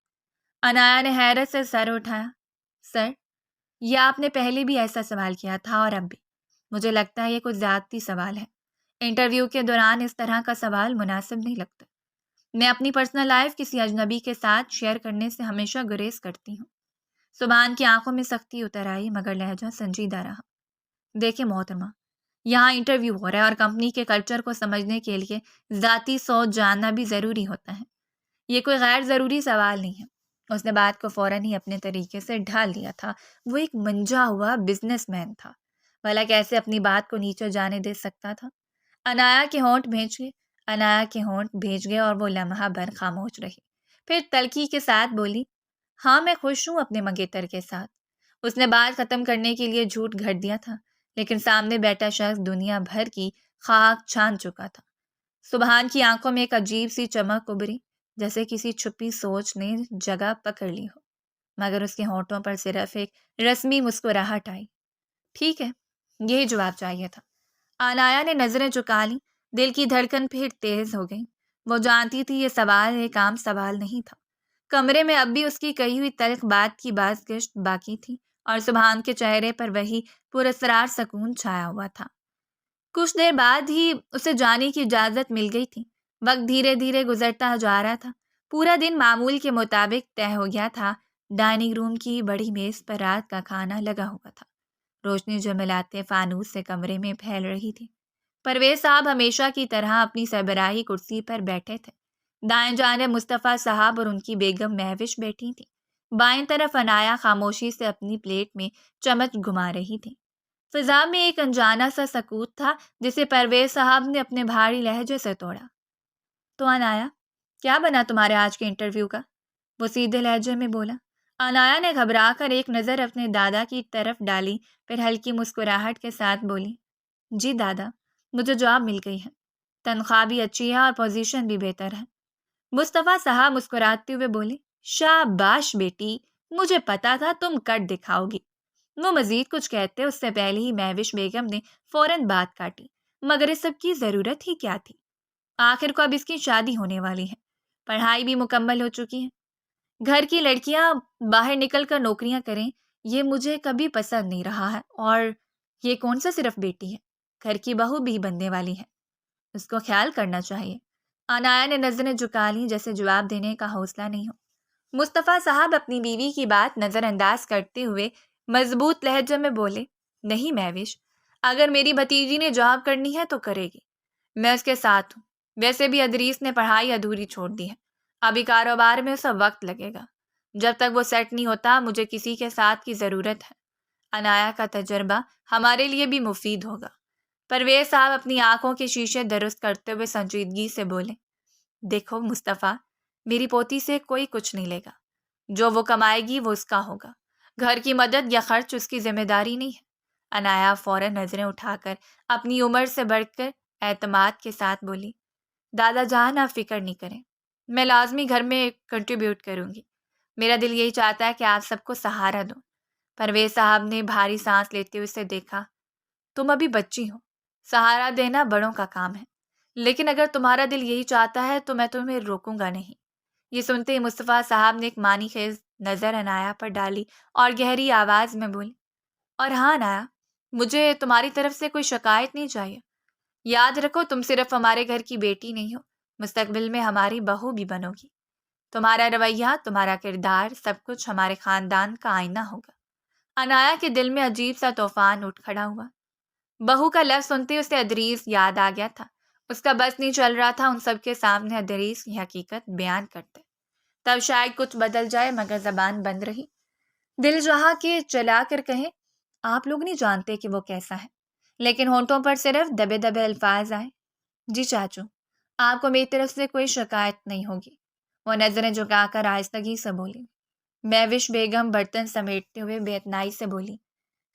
عنایا نے حیرت سے سر اٹھایا۔ سر، یہ آپ نے پہلے بھی ایسا سوال کیا تھا اور اب بھی۔ مجھے لگتا ہے یہ کچھ ذاتی سوال ہے۔ انٹرویو کے دوران اس طرح کا سوال مناسب نہیں لگتا۔ میں اپنی پرسنل لائف کسی اجنبی کے ساتھ شیئر کرنے سے ہمیشہ گریز کرتی ہوں۔ سبحان کی آنکھوں میں سختی اتر آئی مگر لہجہ سنجیدہ رہا۔ دیکھیں محترمہ، یہاں انٹرویو ہو رہا ہے اور کمپنی کے کلچر کو سمجھنے کے لیے ذاتی سوچ جاننا بھی ضروری ہوتا ہے۔ یہ کوئی غیر ضروری سوال نہیں ہے۔ اس نے بات کو فوراً ہی اپنے طریقے سے ڈھال دیا تھا۔ وہ ایک منجا ہوا بزنس مین تھا، بھلا کیسے اپنی بات کو نیچے جانے دے سکتا تھا؟ عنایا کے ہونٹ بھیج گئے اور وہ لمحہ بھر خاموش رہی، پھر تلخی کے ساتھ بولی، ہاں میں خوش ہوں اپنے منگیتر کے ساتھ۔ اس نے بات ختم کرنے کے لیے جھوٹ گھڑ دیا تھا لیکن سامنے بیٹھا شخص دنیا بھر کی خاک چھان چکا تھا۔ سبحان کی آنکھوں میں ایک عجیب سی چمک ابھری جیسے کسی چھپی سوچ نے جگہ پکڑ لی ہو، مگر اس کے ہونٹوں پر صرف ایک رسمی مسکراہٹ آئی۔ ٹھیک ہے، یہی جواب چاہیے تھا۔ عنایا نے نظریں چکا لی، دل کی دھڑکن پھر تیز ہو گئی۔ وہ جانتی تھی یہ سوال ایک عام سوال نہیں تھا۔ کمرے میں اب بھی اس کی کہی ہوئی تلخ بات کی بازگشت باقی تھی اور سبحان کے چہرے پر وہی پراسرار سکون چھایا ہوا تھا۔ کچھ دیر بعد ہی اسے جانے کی اجازت مل گئی تھی۔ وقت دھیرے دھیرے گزرتا جا رہا تھا۔ پورا دن معمول کے مطابق طے ہو گیا تھا۔ ڈائننگ روم کی بڑی میز پر رات کا کھانا لگا ہوا تھا۔ روشنی جملاتے فانوس سے کمرے میں پھیل رہی تھی۔ پرویز صاحب ہمیشہ کی طرح اپنی سربراہی کرسی پر بیٹھے تھے۔ دائیں جانب مصطفیٰ صاحب اور ان کی بیگم مہوش بیٹھی تھیں۔ بائیں طرف عنایا خاموشی سے اپنی پلیٹ میں چمچ گھما رہی تھی۔ فضا میں ایک انجانا سا سکوت تھا جسے پرویز صاحب نے اپنے بھاری لہجے سے توڑا۔ تو عنایا، کیا بنا تمہارے آج کے انٹرویو کا؟ وہ سیدھے لہجے میں بولا۔ عنایا نے گھبرا کر ایک نظر اپنے دادا کی طرف ڈالی، پھر ہلکی مسکراہٹ کے ساتھ بولی، جی دادا، مجھے جاب مل گئی ہے، تنخواہ بھی اچھی ہے اور پوزیشن بھی بہتر ہے۔ مصطفیٰ صاحب مسکراتے ہوئے بولے، شاباش بیٹی، مجھے پتا تھا تم کٹ دکھاؤ گی۔ وہ مزید کچھ کہتے اس سے پہلے ہی مہوش بیگم نے فوراً بات کاٹی، مگر اس سب کی ضرورت ہی کیا تھی؟ آخر کو اب اس کی شادی ہونے والی ہے، پڑھائی بھی مکمل ہو چکی ہے۔ گھر کی لڑکیاں باہر نکل کر نوکریاں کریں، یہ مجھے کبھی پسند نہیں رہا ہے، اور یہ کون سا صرف بیٹی ہے، گھر کی بہو بھی بننے والی ہے، اس کو خیال کرنا چاہیے۔ عنایا نے نظریں جھکا لیں جیسے جواب دینے کا حوصلہ نہیں ہو۔ مصطفیٰ صاحب اپنی بیوی کی بات نظر انداز کرتے ہوئے مضبوط لہجے میں بولے، نہیں مہوش، اگر میری بھتیجی نے جاب کرنی ہے تو کرے گی، میں اس کے ساتھ ہوں۔ ویسے بھی ادریس نے پڑھائی ادھوری چھوڑ دی ہے، ابھی کاروبار میں اسے وقت لگے گا، جب تک وہ سیٹ نہیں ہوتا مجھے کسی کے ساتھ کی ضرورت ہے۔ عنایا کا تجربہ ہمارے لیے بھی مفید ہوگا۔ پرویز صاحب اپنی آنکھوں کے شیشے درست کرتے ہوئے سنجیدگی سے بولے، دیکھو مصطفیٰ، میری پوتی سے کوئی کچھ نہیں لے گا، جو وہ کمائے گی وہ اس کا ہوگا، گھر کی مدد یا خرچ اس کی ذمہ داری نہیں ہے۔ عنایا فوراً نظریں اٹھا کر اپنی عمر سے بڑھ کر اعتماد کے ساتھ بولی، دادا جان آپ فکر نہیں کریں، میں لازمی گھر میں کنٹریبیوٹ کروں گی، میرا دل یہی چاہتا ہے کہ آپ سب کو سہارا دوں۔ پرویز صاحب نے بھاری سانس لیتے ہوئے اسے دیکھا، تم ابھی بچی ہو، سہارا دینا بڑوں کا کام ہے، لیکن اگر تمہارا دل یہی چاہتا ہے تو میں تمہیں روکوں گا نہیں۔ یہ سنتے ہی مصطفیٰ صاحب نے ایک معنی خیز نظر عنایا پر ڈالی اور گہری آواز میں بولی، اور ہاں عنایا، مجھے تمہاری طرف سے کوئی شکایت نہیں چاہیے۔ یاد رکھو تم صرف ہمارے گھر کی بیٹی نہیں ہو، مستقبل میں ہماری بہو بھی بنو گی۔ تمہارا رویہ، تمہارا کردار، سب کچھ ہمارے خاندان کا آئینہ ہوگا۔ عنایا کے دل میں عجیب سا طوفان اٹھ کھڑا ہوا۔ بہو کا لفظ سنتے اسے ادریس یاد آ گیا تھا۔ اس کا بس نہیں چل رہا تھا ان سب کے سامنے ادریس کی حقیقت بیان کرتے، تب شاید کچھ بدل جائے، مگر زبان بند رہی۔ دل چاہا کہ چلا کر کہے، آپ لوگ نہیں جانتے کہ وہ کیسا ہے، لیکن ہونٹوں پر صرف دبے دبے الفاظ آئے، جی چاچو، آپ کو میری طرف سے کوئی شکایت نہیں ہوگی۔ وہ نظریں جھکا کر آہستگی سے بولی۔ مہوش بیگم برتن سمیٹتے ہوئے بے اتنائی سے بولی،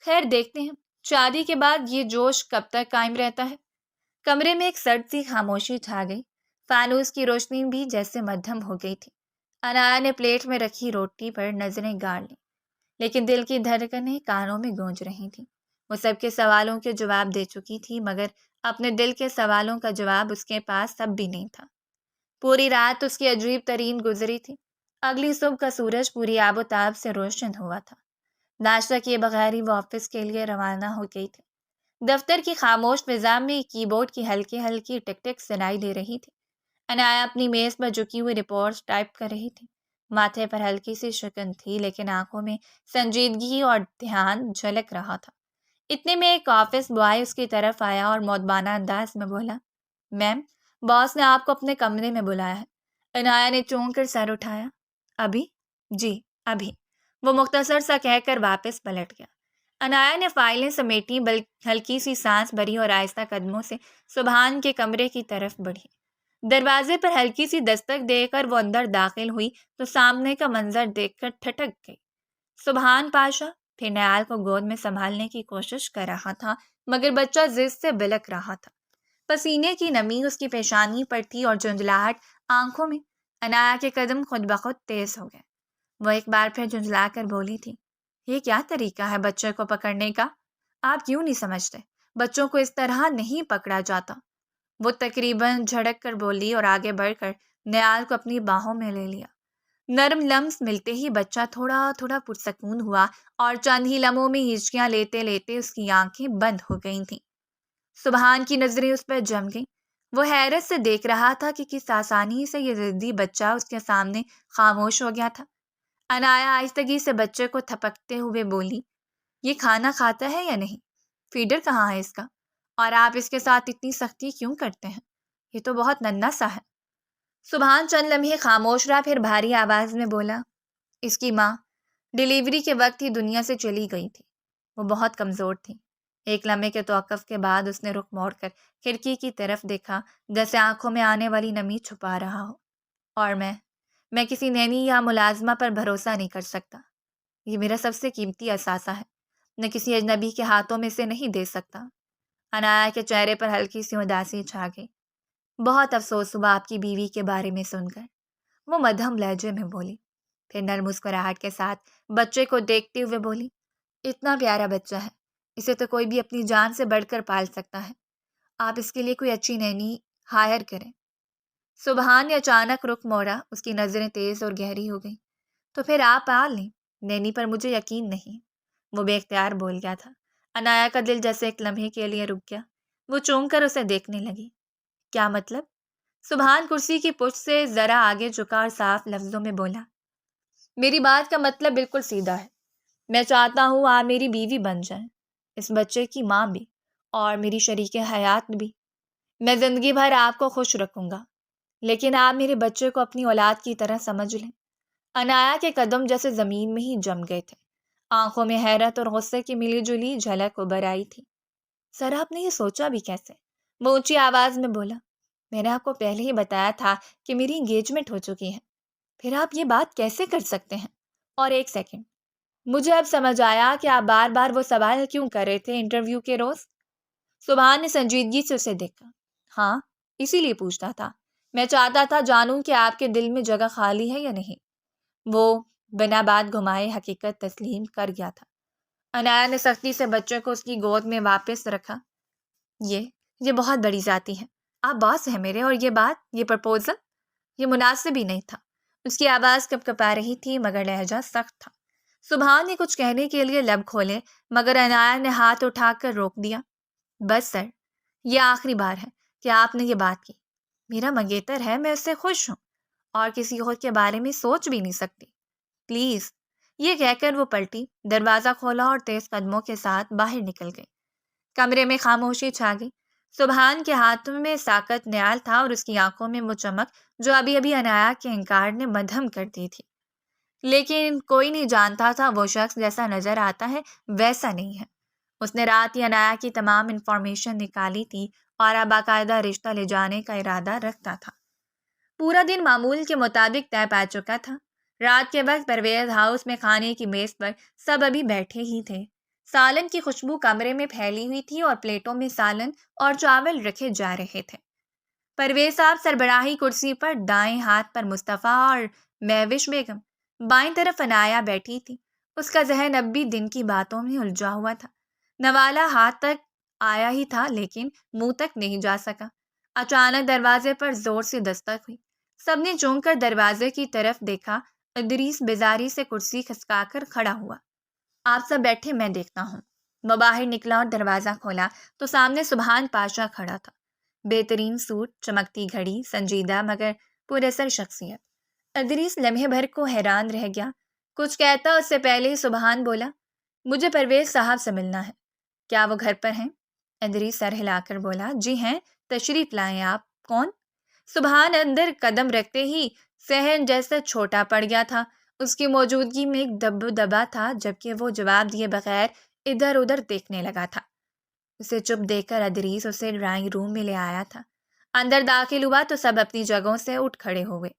خیر دیکھتے ہیں، شادی کے بعد یہ جوش کب تک قائم رہتا ہے۔ کمرے میں ایک سرد سی خاموشی چھا گئی، فانوس کی روشنی بھی جیسے مدھم ہو گئی تھی۔ عنایا نے پلیٹ میں رکھی روٹی پر نظریں گاڑ لیں، لیکن دل کی دھڑکنیں کانوں میں گونج رہی تھیں۔ وہ سب کے سوالوں کے جواب دے چکی تھی، مگر اپنے دل کے سوالوں کا جواب اس کے پاس تب بھی نہیں تھا۔ پوری رات اس کی عجیب ترین گزری تھی۔ اگلی صبح کا سورج پوری آب و تاب سے روشن ہوا تھا۔ ناشتہ کیے بغیر ہی وہ آفس کے لیے روانہ ہو گئی تھی۔ دفتر کی خاموش فضا میں کی بورڈ کی ہلکی ہلکی ٹک ٹک سنائی دے رہی تھی۔ عنایا اپنی میز پر جھکی ہوئی رپورٹس ٹائپ کر رہی تھی۔ ماتھے پر ہلکی سی شکن تھی، لیکن آنکھوں میں سنجیدگی اور دھیان جھلک رہا تھا۔ اتنے میں ایک آفس بوائے اس کی طرف آیا اور مؤدبانہ انداز میں بولا، میم، باس نے آپ کو اپنے کمرے میں بلایا ہے۔ عنایا نے چونک کر سر اٹھایا، ابھی؟ جی ابھی، وہ مختصر سا کہہ کر واپس پلٹ گیا۔ عنایا نے فائلیں سمیٹیں، ہلکی سی سانس بھری اور آہستہ قدموں سے سبحان کے کمرے کی طرف بڑھی۔ دروازے پر ہلکی سی دستک دے کر وہ اندر داخل ہوئی تو سامنے کا منظر دیکھ کر ٹھٹک گئی۔ سبحان پاشا پھر نیال کو گود میں سنبھالنے کی کوشش کر رہا تھا، مگر بچہ ضد سے بلک رہا تھا۔ پسینے کی نمی اس کی پیشانی پر تھی اور جھنجھلاہٹ آنکھوں میں۔ عنایا کے قدم خود بخود تیز ہو گئے۔ وہ ایک بار پھر جھنجھلا کر بولی تھی، یہ کیا طریقہ ہے بچے کو پکڑنے کا؟ آپ کیوں نہیں سمجھتے؟ بچوں کو اس طرح نہیں پکڑا جاتا۔ وہ تقریباً جھڑک کر بولی اور آگے بڑھ کر نیال کو اپنی باہوں میں لے لیا۔ نرم لمس ملتے ہی بچہ تھوڑا تھوڑا پرسکون ہوا اور چند ہی لمحوں میں ہچکیاں لیتے لیتے اس کی آنکھیں بند ہو گئی تھیں۔ سبحان کی نظریں اس پر جم گئیں۔ وہ حیرت سے دیکھ رہا تھا کہ کس آسانی سے یہ ضدی بچہ اس کے سامنے خاموش ہو گیا تھا۔ عنایا آہستگی سے بچے کو تھپکتے ہوئے بولی، یہ کھانا کھاتا ہے یا نہیں؟ فیڈر کہاں ہے اس کا؟ اور آپ اس کے ساتھ اتنی سختی کیوں کرتے ہیں؟ یہ تو بہت ننھا سا ہے۔ سبحان چند لمحے خاموش رہا، پھر بھاری آواز میں بولا، اس کی ماں ڈیلیوری کے وقت ہی دنیا سے چلی گئی تھی۔ وہ بہت کمزور تھی۔ ایک لمحے کے توقف کے بعد اس نے رخ موڑ کر کھڑکی کی طرف دیکھا، جیسے آنکھوں میں آنے والی نمی چھپا رہا ہو۔ اور میں کسی نینی یا ملازمہ پر بھروسہ نہیں کر سکتا۔ یہ میرا سب سے قیمتی اثاثہ ہے، میں کسی اجنبی کے ہاتھوں میں سے نہیں دے سکتا۔ عنایا کے چہرے پر ہلکی سی اداسی چھا گئی۔ بہت افسوس ہوا آپ کی بیوی کے بارے میں سن کر، وہ مدھم لہجے میں بولی۔ پھر نرم مسکراہٹ کے ساتھ بچے کو دیکھتے ہوئے بولی، اتنا پیارا بچہ ہے، اسے تو کوئی بھی اپنی جان سے بڑھ کر پال سکتا ہے۔ آپ اس کے لیے کوئی اچھی نینی ہائر کریں۔ سبحان نے اچانک رخ موڑا، اس کی نظریں تیز اور گہری ہو گئیں۔ تو پھر آپ پال لیں، نینی پر مجھے یقین نہیں، وہ بے اختیار بول گیا تھا۔ عنایا کا دل جیسے ایک لمحے کے لیے رک گیا۔ وہ چونک کر اسے دیکھنے لگی۔ کیا مطلب؟ سبحان کرسی کی پشت سے ذرا آگے جھکا اور صاف لفظوں میں بولا، میری بات کا مطلب بالکل سیدھا ہے۔ میں چاہتا ہوں آپ میری بیوی بن جائیں، اس بچے کی ماں بھی، اور میری شریک حیات بھی۔ میں زندگی بھر آپ کو خوش رکھوں گا، لیکن آپ میرے بچے کو اپنی اولاد کی طرح سمجھ لیں۔ عنایا کے قدم جیسے زمین میں ہی جم گئے تھے۔ آنکھوں میں حیرت اور غصے کی ملی جلی جھلک ابھر آئی تھی۔ سر آپ نے یہ سوچا بھی کیسے؟ وہ اونچی آواز میں بولا، میں نے آپ کو پہلے ہی بتایا تھا کہ میری انگیجمنٹ ہو چکی ہے، پھر آپ یہ بات کیسے کر سکتے ہیں؟ اور ایک سیکنڈ، مجھے اب سمجھ آیا کہ آپ بار بار وہ سوال کیوں کر رہے تھے انٹرویو کے روز۔ سبحان نے سنجیدگی سے اسے دیکھا۔ ہاں، اسی لیے پوچھتا تھا، میں چاہتا تھا جانوں کہ آپ کے دل میں جگہ خالی ہے یا نہیں۔ وہ بنا بات گھمائے حقیقت تسلیم کر گیا تھا۔ عنایا نے سختی سے بچے کو اس کی گود میں واپس رکھا۔ یہ بہت بڑی ذاتی ہے، آپ باس ہیں میرے، اور یہ پرپوزل یہ مناسب ہی نہیں تھا۔ اس کی آواز کپکپا رہی تھی مگر لہجہ سخت تھا۔ سبحان نے کچھ کہنے کے لیے لب کھولے مگر عنایا نے ہاتھ اٹھا کر روک دیا۔ بس سر، یہ آخری بار ہے کہ آپ نے یہ بات کی۔ میرا منگیتر ہے، میں اس سے خوش ہوں اور کسی اور کے بارے میں سوچ بھی نہیں سکتی، پلیز۔ یہ کہہ کر وہ پلٹی، دروازہ کھولا اور تیز قدموں کے ساتھ باہر نکل گئی۔ کمرے میں خاموشی چھا گئی۔ سبحان کے ہاتھوں میں ساکت نیال تھا اور اس کی آنکھوں میں وہ چمک جو ابھی ابھی عنایا کے انکار نے مدھم کر دی تھی۔ لیکن کوئی نہیں جانتا تھا وہ شخص جیسا نظر آتا ہے ویسا نہیں ہے۔ اس نے رات ہی عنایا کی تمام انفارمیشن نکالی تھی اور اب باقاعدہ رشتہ لے جانے کا ارادہ رکھتا تھا۔ پورا دن معمول کے مطابق طے پا چکا تھا۔ رات کے وقت پرویز ہاؤس میں کھانے کی میز پر سب ابھی بیٹھے ہی تھے۔ سالن کی خوشبو کمرے میں پھیلی ہوئی تھی اور پلیٹوں میں سالن اور چاول رکھے جا رہے تھے۔ پرویز صاحب سربراہی کرسی پر، دائیں ہاتھ پر مصطفیٰ اور مہوش بیگم، بائیں طرف عنایا بیٹھی تھی۔ اس کا ذہن اب بھی دن کی باتوں میں الجھا ہوا تھا۔ نوالا ہاتھ تک آیا ہی تھا لیکن منہ تک نہیں جا سکا۔ اچانک دروازے پر زور سے دستک ہوئی۔ سب نے چونک کر دروازے کی طرف دیکھا۔ ادریس بیزاری سے کرسی کھسکا کر کھڑا ہوا۔ آپ سب بیٹھے، میں دیکھتا ہوں۔ وہ باہر نکلا اور دروازہ کھولا تو سامنے سبحان پاشا کھڑا تھا۔ بہترین سوٹ، چمکتی گھڑی، سنجیدہ مگر پراثر شخصیت۔ ادریس لمحے بھر کو حیران رہ گیا۔ کچھ کہتا اس سے پہلے ہی سبحان بولا، مجھے پرویز صاحب سے ملنا ہے، کیا وہ گھر پر ہیں؟ ادریس سر ہلا کر بولا، جی ہیں، تشریف لائیں آپ۔ کون؟ سبحان اندر قدم رکھتے ہی صحن جیسے چھوٹا پڑ گیا تھا۔ اس کی موجودگی میں ایک دبدبا تھا جبکہ وہ جواب دیے بغیر ادھر ادھر دیکھنے لگا تھا۔ اسے چپ دیکھ کر ادریس اسے ڈرائنگ روم میں لے آیا تھا۔ اندر داخل ہوا تو سب اپنی جگہوں سے اٹھ کھڑے ہوئے۔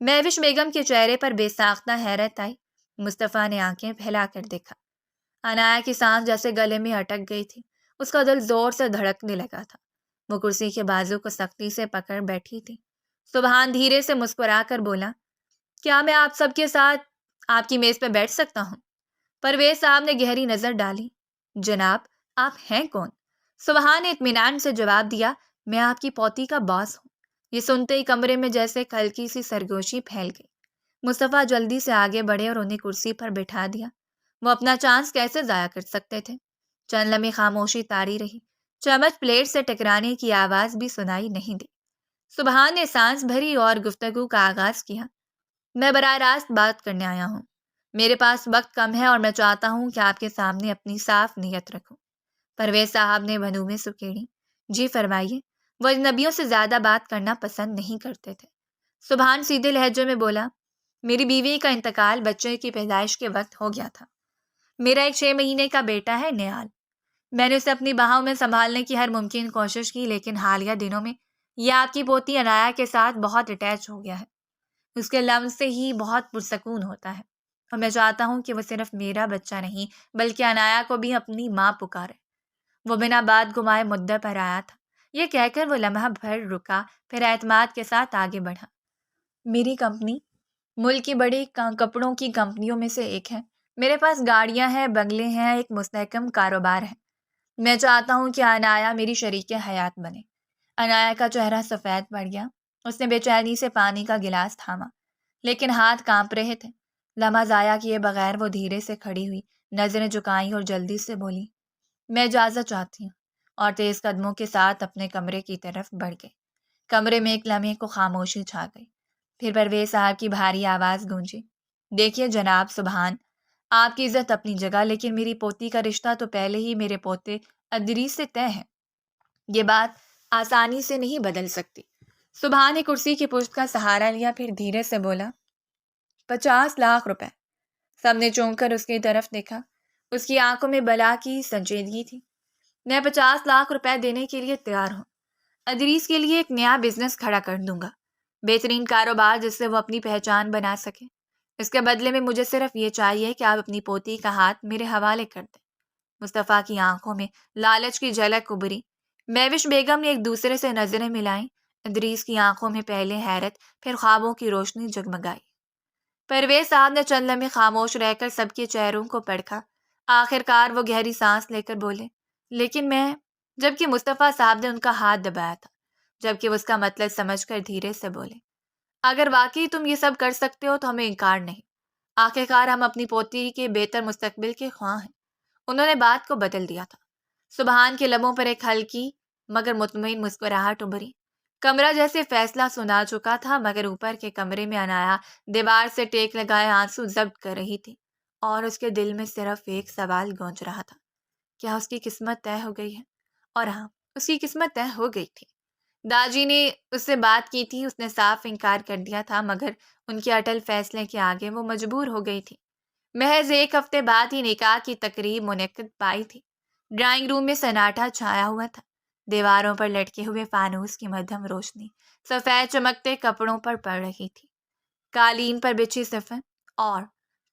مہوش بیگم کے چہرے پر بے ساختہ حیرت آئی۔ مصطفیٰ نے آنکھیں پھیلا کر دیکھا۔ عنایا کی سانس جیسے گلے میں اٹک گئی تھی۔ اس کا دل زور سے دھڑکنے لگا تھا۔ وہ کرسی کے بازو کو سختی سے پکڑ بیٹھی تھی۔ سبحان دھیرے سے مسکرا کر بولا، کیا میں آپ سب کے ساتھ آپ کی میز پہ بیٹھ سکتا ہوں؟ پرویز صاحب نے گہری نظر ڈالی۔ جناب، آپ ہیں کون؟ سبحان نے اطمینان سے جواب دیا، میں آپ کی پوتی کا باس ہوں۔ یہ سنتے ہی کمرے میں جیسے ایک ہلکی سی سرگوشی پھیل گئی۔ مصطفیٰ جلدی سے آگے بڑھے اور انہیں کرسی پر بٹھا دیا۔ وہ اپنا چانس کیسے ضائع کر سکتے تھے؟ چند لمحے خاموشی طاری رہی۔ چمچ پلیٹ سے ٹکرانے کی آواز بھی سنائی نہیں دی۔ سبحان نے سانس بھری اور گفتگو کا آغاز کیا، میں براہ راست بات کرنے آیا ہوں۔ میرے پاس وقت کم ہے اور میں چاہتا ہوں کہ آپ کے سامنے اپنی صاف نیت رکھوں۔ پرویز صاحب نے بھنویں سکیڑی۔ جی فرمائیے۔ وہ اجنبیوں سے زیادہ بات کرنا پسند نہیں کرتے تھے۔ سبحان سیدھے لہجے میں بولا، میری بیوی کا انتقال بچے کی پیدائش کے وقت ہو گیا تھا۔ میرا ایک 6 مہینے کا بیٹا ہے، نیال۔ میں نے اسے اپنی باہوں میں سنبھالنے کی ہر ممکن کوشش کی، لیکن حالیہ دنوں میں یہ آپ کی پوتی انایا کے ساتھ بہت اٹیچ ہو گیا ہے۔ اس کے لمس سے ہی بہت پرسکون ہوتا ہے، اور میں چاہتا ہوں کہ وہ صرف میرا بچہ نہیں بلکہ انایا کو بھی اپنی ماں پکارے۔ وہ بنا بات گمائے مدعے پر آیا تھا۔ یہ کہہ کر وہ لمحہ بھر رکا، پھر اعتماد کے ساتھ آگے بڑھا۔ میری کمپنی ملک کی بڑی کپڑوں کی کمپنیوں میں سے ایک ہے۔ میرے پاس گاڑیاں ہیں، بنگلے ہیں، ایک مستحکم کاروبار ہے۔ میں چاہتا ہوں کہ انایا میری شریک حیات بنے۔ انایا کا چہرہ سفید پڑ گیا۔ اس نے بے چینی سے پانی کا گلاس تھاما، لیکن ہاتھ کانپ رہے تھے۔ لمحہ ضائع کیے بغیر وہ دھیرے سے کھڑی ہوئی، نظریں جھکائیں اور جلدی سے بولی، میں اجازت چاہتی ہوں، اور تیز قدموں کے ساتھ اپنے کمرے کی طرف بڑھ گئی۔ کمرے میں ایک لمحے کو خاموشی چھا گئی، پھر پرویز صاحب کی بھاری آواز گونجی، دیکھیے جناب سبحان، آپ کی عزت اپنی جگہ، لیکن میری پوتی کا رشتہ تو پہلے ہی میرے پوتے ادریس سے طے ہے۔ یہ بات آسانی سے نہیں بدل سکتی۔ سبحان نے کرسی کی پشت کا سہارا لیا، پھر دھیرے سے بولا، 50 لاکھ روپے۔ سب نے چونک کر اس کی طرف دیکھا۔ اس کی آنکھوں میں بلا کی سنجیدگی تھی۔ میں 50 لاکھ روپے دینے کے لیے تیار ہوں۔ ادریس کے لیے ایک نیا بزنس کھڑا کر دوں گا، بہترین کاروبار جس سے وہ اپنی پہچان بنا سکے۔ اس کے بدلے میں مجھے صرف یہ چاہیے کہ آپ اپنی پوتی کا ہاتھ میرے حوالے کر دیں۔ مصطفیٰ کی آنکھوں میں لالچ کی جھلک ابھری۔ مہوش بیگم نے ایک دوسرے سے نظریں ملائیں۔ ادریس کی آنکھوں میں پہلے حیرت، پھر خوابوں کی روشنی جگمگائی۔ پرویز صاحب نے چند لمحے خاموش رہ کر سب کے چہروں کو پرکھا۔ آخر کار وہ گہری سانس لے کر بولے، لیکن میں، جبکہ مصطفیٰ صاحب نے ان کا ہاتھ دبایا تھا، جبکہ وہ اس کا مطلب سمجھ کر دھیرے سے بولے، اگر واقعی تم یہ سب کر سکتے ہو تو ہمیں انکار نہیں۔ آخر کار ہم اپنی پوتی کے بہتر مستقبل کے خواہاں ہیں۔ انہوں نے بات کو بدل دیا تھا۔ سبحان کے لبوں پر ایک ہلکی مگر مطمئن مسکراہٹ ابھری۔ کمرہ جیسے فیصلہ سنا چکا تھا، مگر اوپر کے کمرے میں انایا دیوار سے ٹیک لگائے آنسو ضبط کر رہی تھی، اور اس کے دل میں صرف ایک سوال گونج رہا تھا، کیا اس کی قسمت طے ہو گئی ہے؟ اور ہاں، اس کی قسمت طے ہو گئی تھی۔ داجی نے اس سے بات کی تھی، اس نے صاف انکار کر دیا تھا، مگر ان کے اٹل فیصلے کے آگے وہ مجبور ہو گئی تھی۔ محض ایک ہفتے بعد ہی نکاح کی تقریب منعقد پائی تھی۔ ڈرائنگ روم میں سناٹا چھایا ہوا تھا۔ دیواروں پر لٹکے ہوئے فانوس کی مدھم روشنی سفید چمکتے کپڑوں پر پڑ رہی تھی۔ قالین پر بچھی صفن اور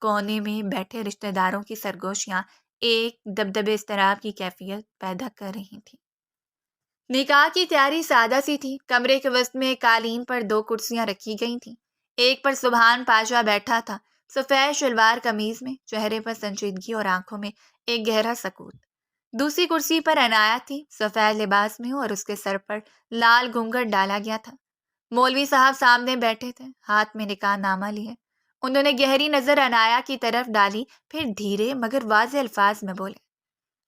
کونے میں بیٹھے رشتہ داروں کی سرگوشیاں ایک دبدبے اضطراب کی کیفیت پیدا کر رہی تھیں۔ نکاح کی تیاری سادہ سی تھی۔ کمرے کے وسط میں قالین پر 2 کرسیاں رکھی گئی تھیں۔ ایک پر سبحان پاشا بیٹھا تھا، سفید شلوار قمیض میں، چہرے پر سنجیدگی اور آنکھوں میں ایک گہرا سکوت۔ دوسری کرسی پر عنایت تھی، سفید لباس میں، اور اس کے سر پر لال گھونگھٹ ڈالا گیا تھا۔ مولوی صاحب سامنے بیٹھے تھے، ہاتھ میں نکاح نامہ لیے۔ انہوں نے گہری نظر انایا کی طرف ڈالی، پھر دھیرے مگر واضح الفاظ میں بولے،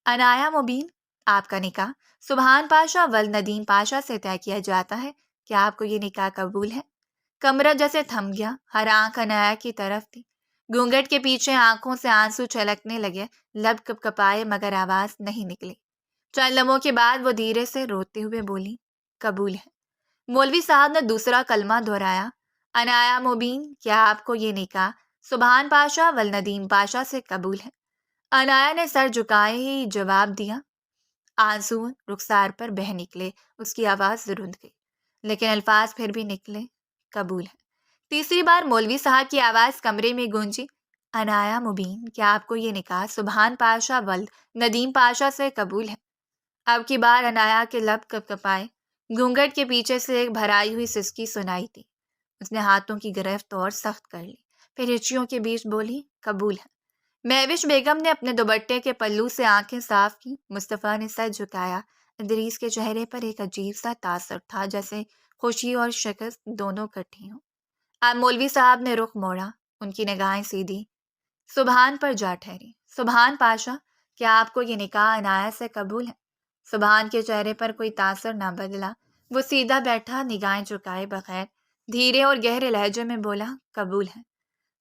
انایا مبین، آپ کا نکاح سبحان پاشا ولد ندیم پاشا سے طے کیا جاتا ہے۔ کیا آپ کو یہ نکاح قبول ہے؟ کمرہ جیسے تھم گیا، ہر آنکھ انایا کی طرف تھی۔ گھونگھٹ کے پیچھے آنکھوں سے آنسو چھلکنے لگے، لب کپ کپائے مگر آواز نہیں نکلی۔ چند لمحوں کے بعد وہ دھیرے سے روتے ہوئے بولی، قبول ہے۔ مولوی صاحب نے دوسرا کلمہ دہرایا، انایا مبین، کیا آپ کو یہ نکاح سبحان پاشا ولد ندیم پاشا سے قبول ہے؟ انایا نے سر جھکائے ہی جواب دیا۔ آنسو رخسار پر بہہ نکلے، اس کی آواز رند گئی، لیکن الفاظ پھر بھی نکلے، قبول ہے۔ تیسری بار مولوی صاحب کی آواز کمرے میں گونجی، انایا مبین، کیا آپ کو یہ نکاح سبحان پاشا ولد ندیم پاشا سے قبول ہے؟ اب کی بار انایا کے لب کپ کپائے، گھونگھٹ کے پیچھے سے ایک بھرائی ہوئی سسکی سنائی تھی۔ اس نے ہاتھوں کی گرفت اور سخت کر لی، پھر ہچیوں کے بیچ بولی، قبول ہے۔ مہوش بیگم نے اپنے دوپٹے کے پلو سے آنکھیں صاف کی۔ مصطفیٰ نے سر جھکایا۔ ادریس کے چہرے پر ایک عجیب سا تاثر تھا، جیسے خوشی اور شکست دونوں کٹھی ہوں۔ اب مولوی صاحب نے رخ موڑا، ان کی نگاہیں سیدھی سبحان پر جا ٹھہری۔ سبحان پاشا، کیا آپ کو یہ نکاح عنایہ سے قبول ہے؟ سبحان کے چہرے پر کوئی تاثر نہ بدلا، وہ سیدھا بیٹھا، نگاہیں جھکائے بغیر، دھیرے اور گہرے لہجے میں بولا، قبول ہے۔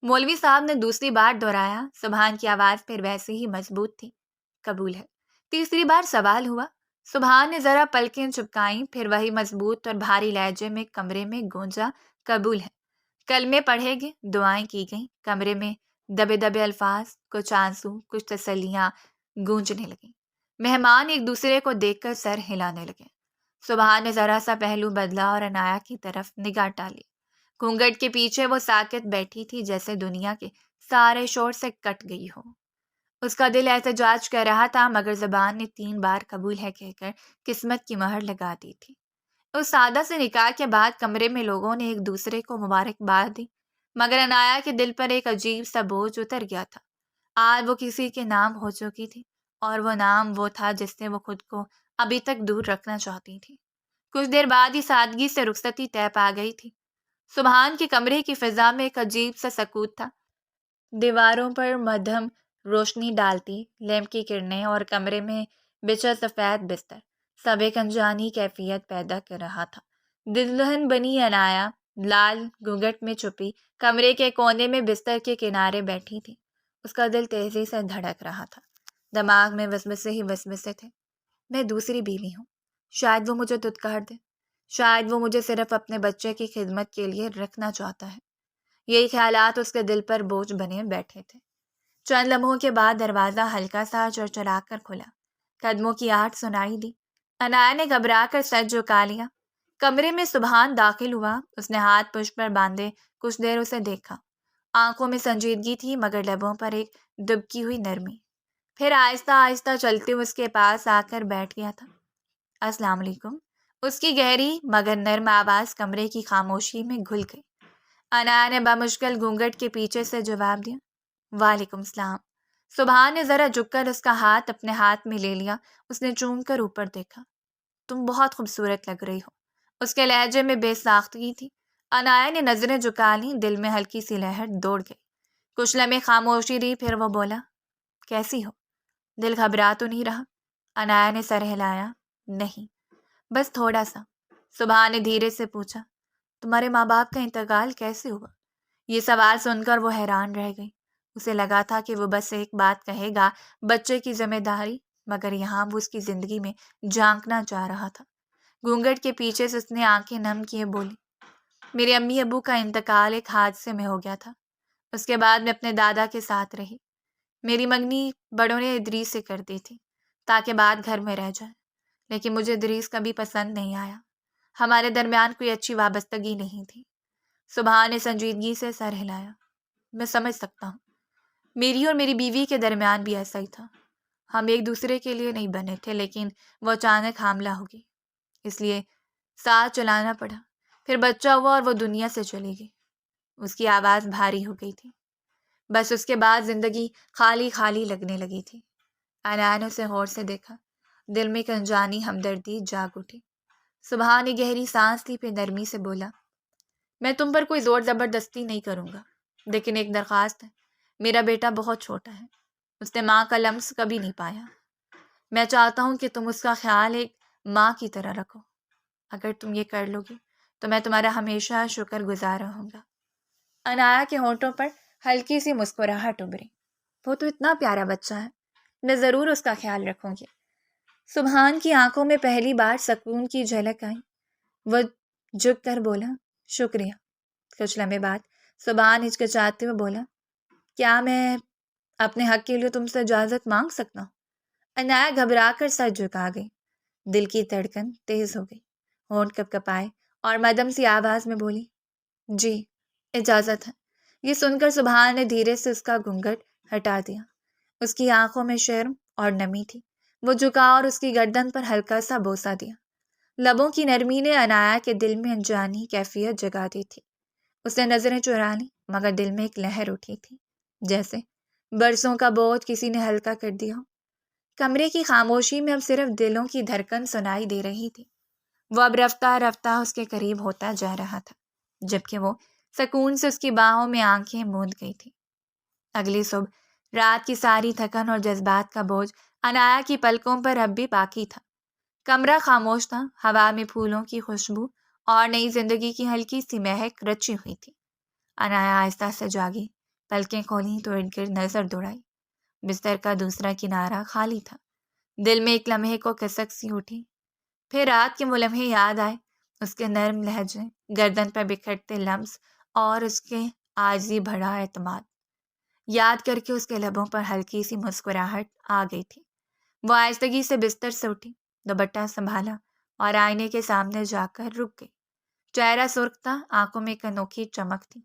مولوی صاحب نے دوسری بار دہرایا، سبحان کی آواز پھر ویسی ہی مضبوط تھی، قبول ہے۔ تیسری بار سوال ہوا، سبحان نے ذرا پلکیں چپکائیں، پھر وہی مضبوط اور بھاری لہجے میں کمرے میں گونجا، قبول ہے۔ کلمے پڑھے گئے، دعائیں کی گئیں، کمرے میں دبے دبے الفاظ، کچھ آنسو، کچھ تسلیاں گونجنے لگیں۔ مہمان ایک دوسرے کو دیکھ کر سر ہلانے لگے۔ سبحان نے ذرا سا پہلو بدلا اور عنایا کی طرف نگاہ ڈالی۔ گھونگھٹ کے پیچھے وہ ساکت بیٹھی تھی، جیسے دنیا کے سارے شور سے کٹ گئی ہو۔ اس کا دل احتجاج کر رہا تھا، مگر زبان نے 3 بار قبول ہے کہہ کر قسمت کی مہر لگا دی تھی۔ اس سادہ سے نکاح کے بعد کمرے میں لوگوں نے ایک دوسرے کو مبارکباد دی، مگر عنایا کے دل پر ایک عجیب سا بوجھ اتر گیا تھا۔ آج وہ کسی کے نام ہو چکی تھی، اور وہ نام وہ تھا جس سے وہ خود کو ابھی تک دور رکھنا چاہتی تھی۔ کچھ دیر بعد ہی سادگی سے رخصتی طے پا گئی تھی۔ سبحان کے کمرے کی فضا میں ایک عجیب سا سکوت تھا۔ دیواروں پر مدھم روشنی ڈالتی لیمپ کی کرنیں اور کمرے میں بچھا سفید بستر سب ایک انجانی کیفیت پیدا کر رہا تھا۔ دلہن بنی عنایا لال گھونگھٹ میں چھپی کمرے کے کونے میں بستر کے کنارے بیٹھی تھی۔ اس کا دل تیزی سے دھڑک رہا تھا، دماغ میں وسوسے ہی وسوسے تھے۔ میں دوسری بیوی ہوں، شاید وہ مجھے دھتکار دے، شاید وہ مجھے صرف اپنے بچے کی خدمت کے لیے رکھنا چاہتا ہے۔ یہی خیالات اس کے دل پر بوجھ بنے بیٹھے تھے۔ چند لمحوں کے بعد دروازہ ہلکا سا چرچرا کر کھلا۔ قدموں کی آہٹ سنائی دی۔ عنایا نے گھبرا کر سر جھکا لیا۔ کمرے میں سبحان داخل ہوا۔ اس نے ہاتھ پشت پر باندھے کچھ دیر اسے دیکھا۔ آنکھوں میں سنجیدگی تھی، مگر لبوں پر ایک دبکی ہوئی نرمی۔ پھر آہستہ آہستہ چلتے اس کے پاس آ کر بیٹھ گیا تھا۔ السلام علیکم۔ اس کی گہری مگر نرم آواز کمرے کی خاموشی میں گھل گئی۔ عنایا نے بمشکل گھونگھٹ کے پیچھے سے جواب دیا، وعلیکم السلام۔ سبحان نے ذرا جھک کر اس کا ہاتھ اپنے ہاتھ میں لے لیا۔ اس نے چوم کر اوپر دیکھا۔ تم بہت خوبصورت لگ رہی ہو۔ اس کے لہجے میں بے ساختگی تھی۔ عنایا نے نظریں جھکا لیں، دل میں ہلکی سی لہر دوڑ گئی۔ کچھ لمحے خاموشی رہی، پھر وہ بولا، کیسی ہو؟ دل گھبرا تو نہیں رہا؟ عنایا نے سر ہلایا، نہیں، بس تھوڑا سا۔ سبحان نے دھیرے سے پوچھا، تمہارے ماں باپ کا انتقال کیسے ہوا؟ یہ سوال سن کر وہ حیران رہ گئی۔ اسے لگا تھا کہ وہ بس ایک بات کہے گا، بچے کی ذمہ داری، مگر یہاں وہ اس کی زندگی میں جھانکنا چاہ رہا تھا۔ گھونگھٹ کے پیچھے سے اس نے آنکھیں نم کیے بولی، میرے امی ابو کا انتقال ایک حادثے میں ہو گیا تھا۔ اس کے بعد میں اپنے دادا کے ساتھ رہی۔ میری منگنی بڑوں نے ادریس سے کر دی تھی تاکہ بات گھر میں رہ جائے، لیکن مجھے ادریس کبھی پسند نہیں آیا۔ ہمارے درمیان کوئی اچھی وابستگی نہیں تھی۔ سبحان نے سنجیدگی سے سر ہلایا، میں سمجھ سکتا ہوں، میری اور میری بیوی کے درمیان بھی ایسا ہی تھا۔ ہم ایک دوسرے کے لیے نہیں بنے تھے، لیکن وہ اچانک حاملہ ہو گئی، اس لیے ساتھ چلانا پڑا۔ پھر بچہ ہوا اور وہ دنیا سے چلی گئی۔ اس کی آواز بھاری ہو گئی تھی۔ بس اس کے بعد زندگی خالی خالی لگنے لگی تھی۔ عنایا نے اسے غور سے دیکھا۔ دل میں ایک انجانی ہمدردی جاگ اٹھی۔ سبحان نے گہری سانس لی، پھر نرمی سے بولا، میں تم پر کوئی زور زبردستی نہیں کروں گا، لیکن ایک درخواست ہے۔ میرا بیٹا بہت چھوٹا ہے، اس نے ماں کا لمس کبھی نہیں پایا۔ میں چاہتا ہوں کہ تم اس کا خیال ایک ماں کی طرح رکھو۔ اگر تم یہ کر لو گے تو میں تمہارا ہمیشہ شکر گزار رہوں گا۔ عنایا کے ہونٹوں پر ہلکی سی مسکراہٹ ابھری۔ وہ تو اتنا پیارا بچہ ہے، میں ضرور اس کا خیال رکھوں گی۔ سبحان کی آنکھوں میں پہلی بار سکون کی جھلک آئی۔ وہ جھک کر بولا، شکریہ۔ کچھ لمحے بعد سبحان ہچکچاتے ہوئے بولا، کیا میں اپنے حق کے لیے تم سے اجازت مانگ سکتا ہوں؟ عنایا گھبرا کر سر جھکا گئی۔ دل کی دھڑکن تیز ہو گئی، ہونٹ کپ کپائے اور مدھم سی آواز میں بولی، جی اجازت ہے۔ یہ سن کر سبحان نے دھیرے سے اس کا گھونگھٹ ہٹا دیا۔ اس کی آنکھوں میں شرم اور نمی تھی۔ وہ جھکا اور اس کی گردن پر ہلکا سا بوسہ دیا۔ لبوں کی نرمی نے عنایا کے دل میں انجانی کیفیت جگا دی تھی۔ اس نے نظریں چرا لیں، مگر دل میں ایک لہر اٹھی تھی، جیسے برسوں کا بوجھ کسی نے ہلکا کر دیا ہو۔ کمرے کی خاموشی میں اب صرف دلوں کی دھڑکن سنائی دے رہی تھی۔ وہ اب رفتہ رفتہ اس کے قریب ہوتا جا رہا تھا، جبکہ وہ سکون سے اس کی باہوں میں آنکھیں موند گئی تھی۔ اگلی صبح رات کی ساری تھکن اور جذبات کا بوجھ عنایا کی پلکوں پر اب بھی باقی تھا۔ کمرہ خاموش تھا، ہوا میں پھولوں کی خوشبو اور نئی زندگی کی ہلکی سی مہک رچی ہوئی تھی۔ عنایا آہستہ سے جاگی، پلکیں کھولیں تو ارد گرد نظر دوڑائی۔ بستر کا دوسرا کنارہ خالی تھا۔ دل میں ایک لمحے کو کسک سی اٹھی۔ پھر رات کے وہ لمحے یاد آئے، اس کے نرم لہجے، گردن پر بکھرتے لمس اور اس کے عاجزی بھرا اعتماد یاد کر کے اس کے لبوں پر ہلکی سی مسکراہٹ آ گئی تھی۔ وہ آہستگی سے بستر سے اٹھی، دوپٹہ سنبھالا اور آئینے کے سامنے جا کر رک گئی۔ چہرہ سرخ تھا، آنکھوں میں ایک انوکھی چمک تھی۔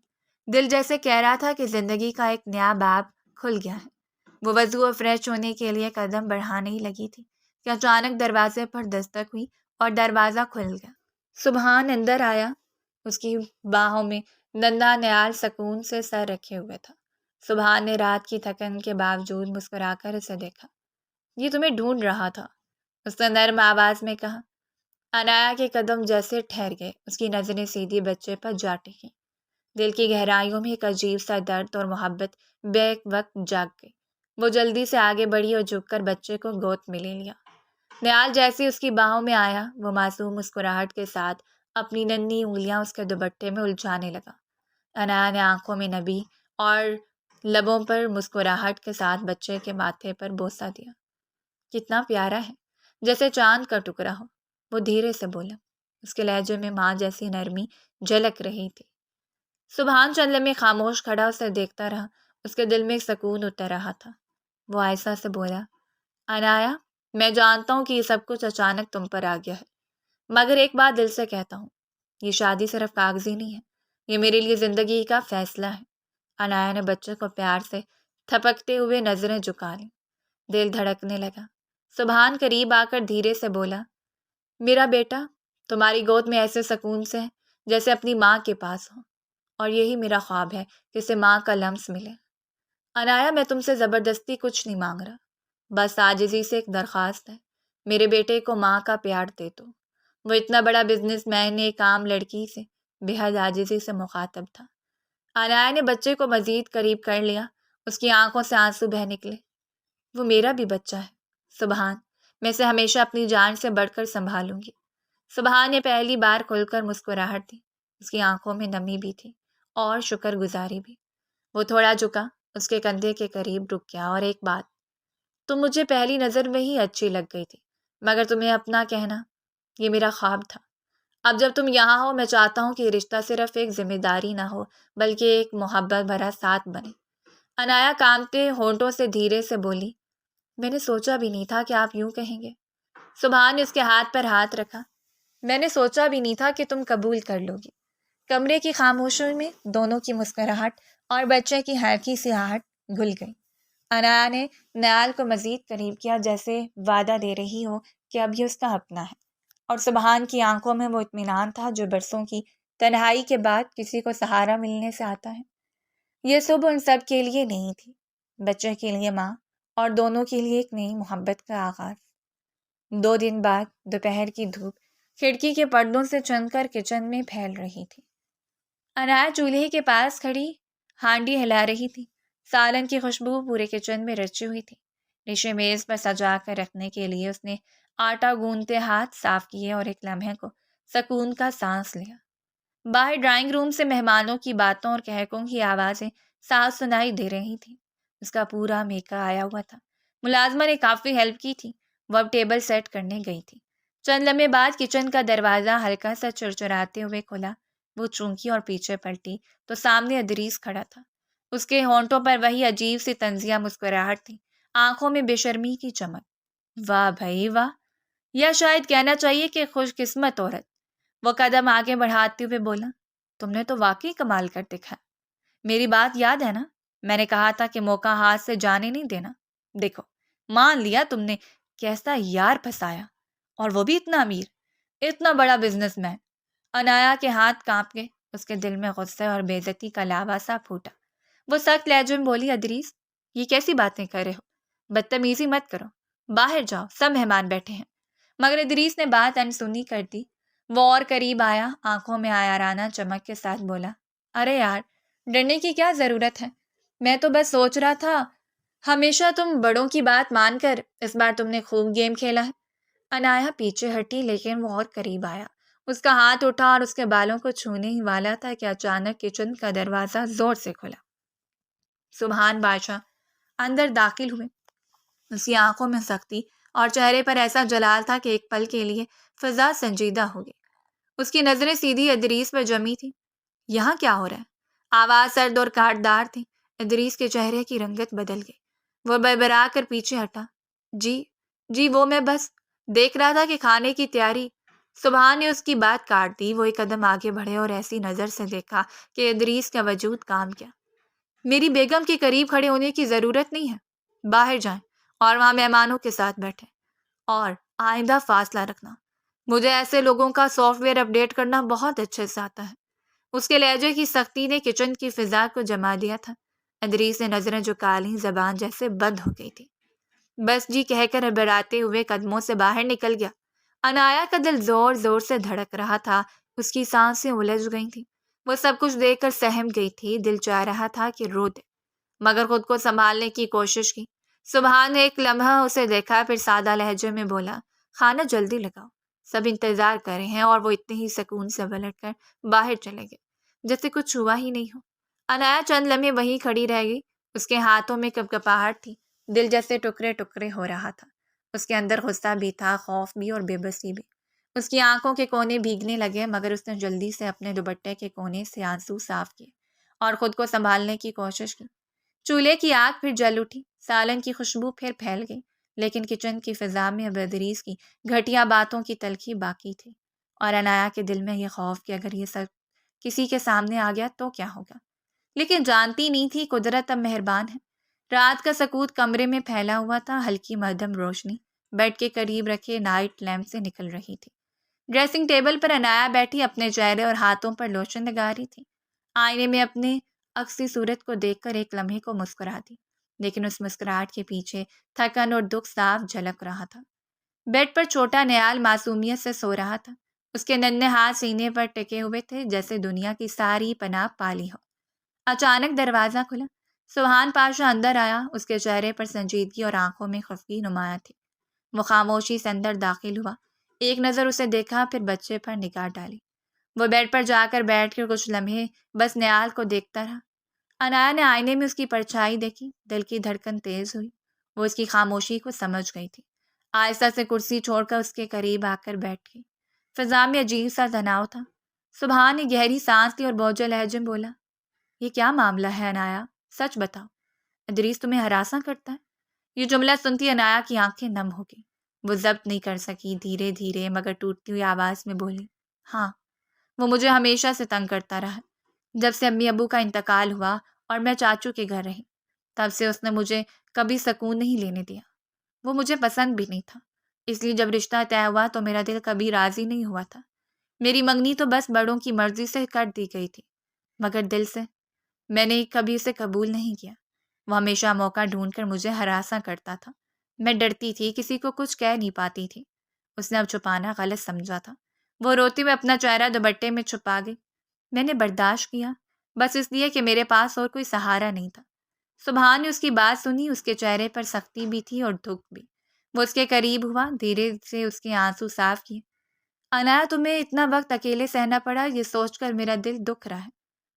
دل جیسے کہہ رہا تھا کہ زندگی کا ایک نیا باب کھل گیا ہے۔ وہ وضو اور فریش ہونے کے لیے قدم بڑھانے ہی لگی تھی کہ اچانک دروازے پر دستک ہوئی اور دروازہ کھل گیا۔ سبحان اندر آیا۔ اس کی باہوں میں ننھا نیال سکون سے سر رکھے ہوئے تھا۔ سبحان نے رات کی تھکن کے باوجود مسکرا کر اسے دیکھا۔ یہ تمہیں ڈھونڈ رہا تھا، اس نے نرم آواز میں کہا۔ عنایا کے قدم جیسے ٹھہر گئے، اس کی نظریں سیدھی بچے پر جا ٹکیں۔ دل کی گہرائیوں میں ایک عجیب سا درد اور محبت بیک وقت جاگ گئی۔ وہ جلدی سے آگے بڑھی اور جھک کر بچے کو گود میں لے لیا۔ نیال جیسے اس کی باہوں میں آیا، وہ معصوم مسکراہٹ کے ساتھ اپنی ننھی انگلیاں اس کے دوپٹے میں الجھانے لگا۔ عنایا نے آنکھوں میں نبی اور لبوں پر مسکراہٹ کے ساتھ بچے کے ماتھے پر بوسہ دیا۔ کتنا پیارا ہے، جیسے چاند کا ٹکڑا ہو، وہ دھیرے سے بولا۔ اس کے لہجے میں ماں جیسی نرمی جھلک رہی تھی۔ سبحان چند لمحے خاموش کھڑا اسے دیکھتا رہا۔ اس کے دل میں سکون اتر رہا تھا۔ وہ آہستہ سے بولا، عنایا، میں جانتا ہوں کہ یہ سب کچھ اچانک تم پر آ گیا ہے، مگر ایک بات دل سے کہتا ہوں، یہ شادی صرف کاغذی نہیں ہے، یہ میرے لیے زندگی کا فیصلہ ہے۔ عنایا نے بچے کو پیار سے تھپکتے ہوئے نظریں جھکا لیں۔ دل دھڑکنے لگا۔ سبحان قریب آ کر دھیرے سے بولا، میرا بیٹا تمہاری گود میں ایسے سکون سے ہے جیسے اپنی ماں کے پاس ہو، اور یہی میرا خواب ہے کہ اسے ماں کا لمس ملے۔ عنایا، میں تم سے زبردستی کچھ نہیں مانگ رہا، بس عاجزی سے ایک درخواست ہے، میرے بیٹے کو ماں کا پیار دے دو۔ وہ اتنا بڑا بزنس مین ایک عام لڑکی سے بے حد عاجزی سے مخاطب تھا۔ عنایا نے بچے کو مزید قریب کر لیا، اس کی آنکھوں سے آنسو بہہ نکلے۔ وہ میرا بھی بچہ ہے سبحان، میں اسے ہمیشہ اپنی جان سے بڑھ کر سنبھالوں گی۔ سبحان نے پہلی بار کھل کر مسکراہٹ دی۔ اس کی آنکھوں میں نمی بھی تھی اور شکر گزاری بھی۔ وہ تھوڑا جھکا، اس کے کندھے کے قریب رک گیا۔ اور ایک بات، تم مجھے پہلی نظر میں ہی اچھی لگ گئی تھی، مگر تمہیں اپنا کہنا یہ میرا خواب تھا۔ اب جب تم یہاں ہو، میں چاہتا ہوں کہ یہ رشتہ صرف ایک ذمہ داری نہ ہو بلکہ ایک محبت بھرا ساتھ بنے۔ عنایا کانپتے ہونٹوں سے دھیرے سے بولی، میں نے سوچا بھی نہیں تھا کہ آپ یوں کہیں گے۔ سبحان نے اس کے ہاتھ پر ہاتھ رکھا۔ میں نے سوچا بھی نہیں تھا کہ تم قبول کر لو گی۔ کمرے کی خاموشی میں دونوں کی مسکراہٹ اور بچے کی ہلکی سی آہٹ گھل گئی۔ عنایا نے نیال کو مزید قریب کیا، جیسے وعدہ دے رہی ہو کہ اب یہ اس کا اپنا ہے، اور سبحان کی آنکھوں میں وہ اطمینان تھا جو برسوں کی تنہائی کے بعد کسی کو سہارا ملنے سے آتا ہے۔ یہ صبح ان سب کے لیے نہیں تھی، بچے کے لیے ماں، اور دونوں کے لیے ایک نئی محبت کا آغاز۔ 2 دن بعد دوپہر کی دھوپ کھڑکی کے پردوں سے چن کر کچن میں پھیل رہی تھی۔ عنایا چولہے کے پاس کھڑی ہانڈی ہلا رہی تھی۔ سالن کی خوشبو پورے کچن میں رچی ہوئی تھی۔ ڈشیں میز پر سجا کر رکھنے کے لیے اس نے آٹا گوندتے ہاتھ صاف کیے اور ایک لمحے کو سکون کا سانس لیا۔ باہر ڈرائنگ روم سے مہمانوں کی باتوں اور کہکوں کی آوازیں صاف سنائی دے رہی تھیں۔ اس کا پورا میکا آیا ہوا تھا۔ ملازمہ نے کافی ہیلپ کی تھی۔ وہ اب ٹیبل سیٹ کرنے گئی تھی۔ چند لمحے بعد کچن کا دروازہ ہلکا سا چرچراتے ہوئے کھلا۔ وہ چونکی اور پیچھے پلٹی تو سامنے ادریس کھڑا تھا۔ اس کے ہونٹوں پر وہی عجیب سی طنزیہ مسکراہٹ تھی، آنکھوں میں بے شرمی کی چمک۔ واہ بھائی واہ، یا شاید کہنا چاہیے کہ خوش قسمت عورت۔ وہ قدم آگے بڑھاتے ہوئے بولا، تم نے تو واقعی کمال کر دکھا۔ میری بات یاد ہے نا؟ میں نے کہا تھا کہ موقع ہاتھ سے جانے نہیں دینا۔ دیکھو، مان لیا تم نے، کیسا یار پھنسایا، اور وہ بھی اتنا امیر، اتنا بڑا بزنس مین۔ عنایا کے ہاتھ کانپ گئے۔ اس کے دل میں غصے اور بے عزتی کا لاوا سا پھوٹا۔ وہ سخت لہجے میں بولی، ادریس، یہ کیسی باتیں کر رہے ہو؟ بدتمیزی مت کرو، باہر جاؤ، سب مہمان بیٹھے ہیں۔ مگر ادریس نے بات انسنی کر دی۔ وہ اور قریب آیا، آنکھوں میں آیارانہ چمک کے ساتھ بولا، ارے یار، ڈرنے کی کیا ضرورت ہے؟ میں تو بس سوچ رہا تھا، ہمیشہ تم بڑوں کی بات مان کر اس بار تم نے خوب گیم کھیلا ہے۔ عنایا پیچھے ہٹی، لیکن وہ اور قریب آیا۔ اس کا ہاتھ اٹھا اور اس کے بالوں کو چھونے ہی والا تھا کہ اچانک کچن کا دروازہ زور سے کھلا۔ سبحان بادشاہ اندر داخل ہوئے۔ اس کی آنکھوں میں سختی اور چہرے پر ایسا جلال تھا کہ ایک پل کے لیے فضا سنجیدہ ہو گئی۔ اس کی نظریں سیدھی ادریس پر جمی تھی۔ یہاں کیا ہو رہا ہے؟ آواز سرد اور کاٹدار تھی۔ ادریس کے چہرے کی رنگت بدل گئی۔ وہ بڑبڑا کر پیچھے ہٹا۔ جی جی وہ میں بس دیکھ رہا تھا کہ کھانے کی تیاری۔ سبحان نے اس کی بات کاٹ دی۔ وہ ایک قدم آگے بڑھے اور ایسی نظر سے دیکھا کہ ادریس کا وجود کام کیا۔ میری بیگم کے قریب کھڑے ہونے کی ضرورت نہیں ہے، باہر جائیں اور وہاں مہمانوں کے ساتھ بیٹھیں، اور آئندہ فاصلہ رکھنا۔ مجھے ایسے لوگوں کا سافٹ ویئر اپڈیٹ کرنا بہت اچھے سے آتا ہے۔ اس کے لہجے کی سختی نے کچن کی فضا کو جما دیا تھا۔ ادریس نے نظریں جو کالی زبان جیسے بند ہو گئی تھی۔ بس جی کہہ کر ہڑبڑاتے ہوئے قدموں سے باہر نکل گیا۔ انایا کا دل زور زور سے دھڑک رہا تھا۔ اس کی سانسیں الجھ گئی تھیں۔ وہ سب کچھ دیکھ کر سہم گئی تھی۔ دل چاہ رہا تھا کہ رو دے، مگر خود کو سنبھالنے کی کوشش کی۔ سبحان نے ایک لمحہ اسے دیکھا، پھر سادہ لہجے میں بولا، کھانا جلدی لگاؤ، سب انتظار کر رہے ہیں۔ اور وہ اتنے ہی سکون سے پلٹ کر باہر چلے گئے جیسے کچھ ہوا ہی نہیں ہو۔ انایا چند لمحے وہیں کھڑی رہ گئی۔ اس کے ہاتھوں میں کپکپاہٹ تھی، دل جیسے ٹکڑے ٹکڑے ہو رہا تھا۔ اس کے اندر غصہ بھی تھا، خوف بھی اور بے بسی بھی۔ اس کی آنکھوں کے کونے بھیگنے لگے، مگر اس نے جلدی سے اپنے دوپٹے کے کونے سے آنسو صاف کیے اور خود کو سنبھالنے کی کوشش کی۔ چولہے کی آگ پھر جل اٹھی، سالن کی خوشبو پھر پھیل گئی، لیکن کچن کی فضا میں اب ادریس کی گھٹیا باتوں کی تلخی باقی تھی، اور انایا کے دل میں یہ خوف کہ اگر یہ سب کسی کے سامنے آ گیا تو کیا ہوگا۔ لیکن جانتی نہیں تھی قدرت اب مہربان ہے۔ رات کا سکوت کمرے میں پھیلا ہوا تھا۔ ہلکی مدھم روشنی بیڈ کے قریب رکھے نائٹ لیمپ سے نکل رہی تھی۔ ڈریسنگ ٹیبل پر انایا بیٹھی اپنے چہرے اور ہاتھوں پر لوشن لگا رہی تھی۔ آئینے میں اپنے عکسی صورت کو دیکھ کر ایک لمحے کو مسکرا دی، لیکن اس مسکراہٹ کے پیچھے تھکن اور دکھ صاف جھلک رہا تھا۔ بیڈ پر چھوٹا نیال معصومیت سے سو رہا تھا۔ اس کے ننھے ہاتھ سینے پر ٹکے ہوئے تھے، جیسے دنیا کی ساری پناہ پالی ہو۔ اچانک دروازہ کھلا۔ سبحان پاشا اندر آیا۔ اس کے چہرے پر سنجیدگی اور آنکھوں میں خفگی نمایاں تھی۔ وہ خاموشی سے اندر داخل ہوا، ایک نظر اسے دیکھا، پھر بچے پر نگاہ ڈالی۔ وہ بیڈ پر جا کر بیٹھ کر کچھ لمحے بس نیال کو دیکھتا رہا۔ انایا نے آئینے میں اس کی پرچھائی دیکھی، دل کی دھڑکن تیز ہوئی۔ وہ اس کی خاموشی کو سمجھ گئی تھی۔ آہستہ سے کرسی چھوڑ کر اس کے قریب آ کر بیٹھ گئی۔ فضا میں عجیب سا تناؤ تھا۔ سبحان نے گہری سانس لی اور بوجھل لہجے میں بولا، یہ کیا معاملہ ہے انایا؟ سچ بتاؤ، ادریس تمہیں ہراساں کرتا ہے؟ یہ جملہ سنتی انایا کی آنکھیں نم ہو گئی۔ وہ ضبط نہیں کر سکی، دھیرے دھیرے مگر ٹوٹتی ہوئی آواز میں بولی، ہاں، وہ مجھے ہمیشہ سے تنگ کرتا رہا۔ جب سے امی ابو کا انتقال ہوا اور میں چاچو کے گھر رہی، تب سے اس نے مجھے کبھی سکون نہیں لینے دیا۔ وہ مجھے پسند بھی نہیں تھا، اس لیے جب رشتہ طے ہوا تو میرا دل کبھی راضی نہیں ہوا تھا۔ میری منگنی تو بس بڑوں کی مرضی سے کر دی گئی تھی، مگر دل سے میں نے کبھی اسے قبول نہیں کیا۔ وہ ہمیشہ موقع ڈھونڈ کر مجھے ہراساں کرتا تھا۔ میں ڈرتی تھی، کسی کو کچھ کہہ نہیں پاتی تھی۔ اس نے اب چھپانا غلط سمجھا تھا۔ وہ روتے ہوئے اپنا چہرہ دوپٹے میں چھپا گئی۔ میں نے برداشت کیا، بس اس لیے کہ میرے پاس اور کوئی سہارا نہیں تھا۔ سبحان نے اس کی بات سنی، اس کے چہرے پر سختی بھی تھی اور دکھ بھی۔ وہ اس کے قریب ہوا، دھیرے سے اس کے آنسو صاف کیے۔ انایا، تمہیں اتنا وقت اکیلے سہنا پڑا، یہ سوچ کر میرا دل دکھ رہا ہے،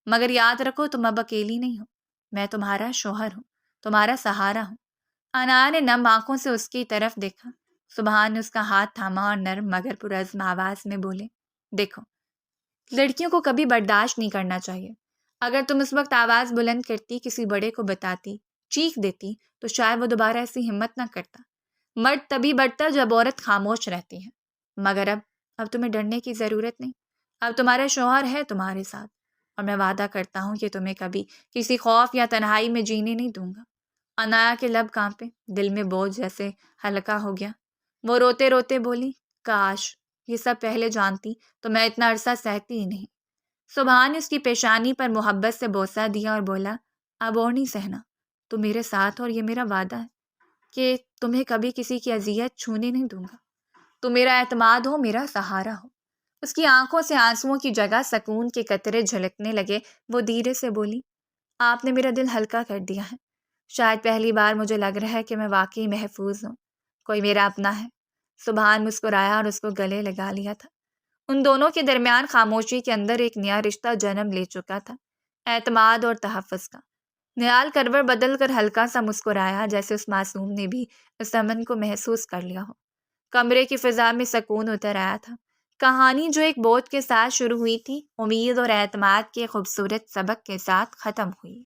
مگر یاد رکھو تم اب اکیلی نہیں ہو۔ میں تمہارا شوہر ہوں، تمہارا سہارا ہوں۔ انایا نے نم آنکھوں سے اس کی طرف دیکھا۔ سبحان نے اس کا ہاتھ تھاما اور نرم مگر پرعزم آواز میں بولے، دیکھو، لڑکیوں کو کبھی برداشت نہیں کرنا چاہیے۔ اگر تم اس وقت آواز بلند کرتی، کسی بڑے کو بتاتی، چیخ دیتی، تو شاید وہ دوبارہ ایسی ہمت نہ کرتا۔ مرد تبھی بڑھتا جب عورت خاموش رہتی ہے، مگر اب تمہیں ڈرنے کی ضرورت نہیں۔ اب تمہارا شوہر ہے تمہارے ساتھ، اور میں وعدہ کرتا ہوں کہ تمہیں کبھی کسی خوف یا تنہائی میں جینے نہیں دوں گا۔ انایا کے لب کانپے، دل میں بوجھ جیسے ہلکا ہو گیا۔ وہ روتے روتے بولی، کاش یہ سب پہلے جانتی تو میں اتنا عرصہ سہتی ہی نہیں۔ سبحان نے اس کی پیشانی پر محبت سے بوسہ دیا اور بولا، اب اور نہیں سہنا، تم میرے ساتھ، اور یہ میرا وعدہ ہے کہ تمہیں کبھی کسی کی اذیت چھونے نہیں دوں گا۔ تم میرا اعتماد ہو، میرا سہارا ہو۔ اس کی آنکھوں سے آنسوؤں کی جگہ سکون کے قطرے جھلکنے لگے۔ وہ دھیرے سے بولی، آپ نے میرا دل ہلکا کر دیا ہے۔ شاید پہلی بار مجھے لگ رہا ہے کہ میں واقعی محفوظ ہوں، کوئی میرا اپنا ہے۔ سبحان مسکرایا اور اس کو گلے لگا لیا تھا۔ ان دونوں کے درمیان خاموشی کے اندر ایک نیا رشتہ جنم لے چکا تھا، اعتماد اور تحفظ کا۔ نیال کرور بدل کر ہلکا سا مسکرایا، جیسے اس معصوم نے بھی اس امن کو محسوس کر لیا ہو۔ کمرے کی فضا میں سکون اتر آیا تھا۔ کہانی جو ایک بوجھ کے ساتھ شروع ہوئی تھی، امید اور اعتماد کے خوبصورت سبق کے ساتھ ختم ہوئی۔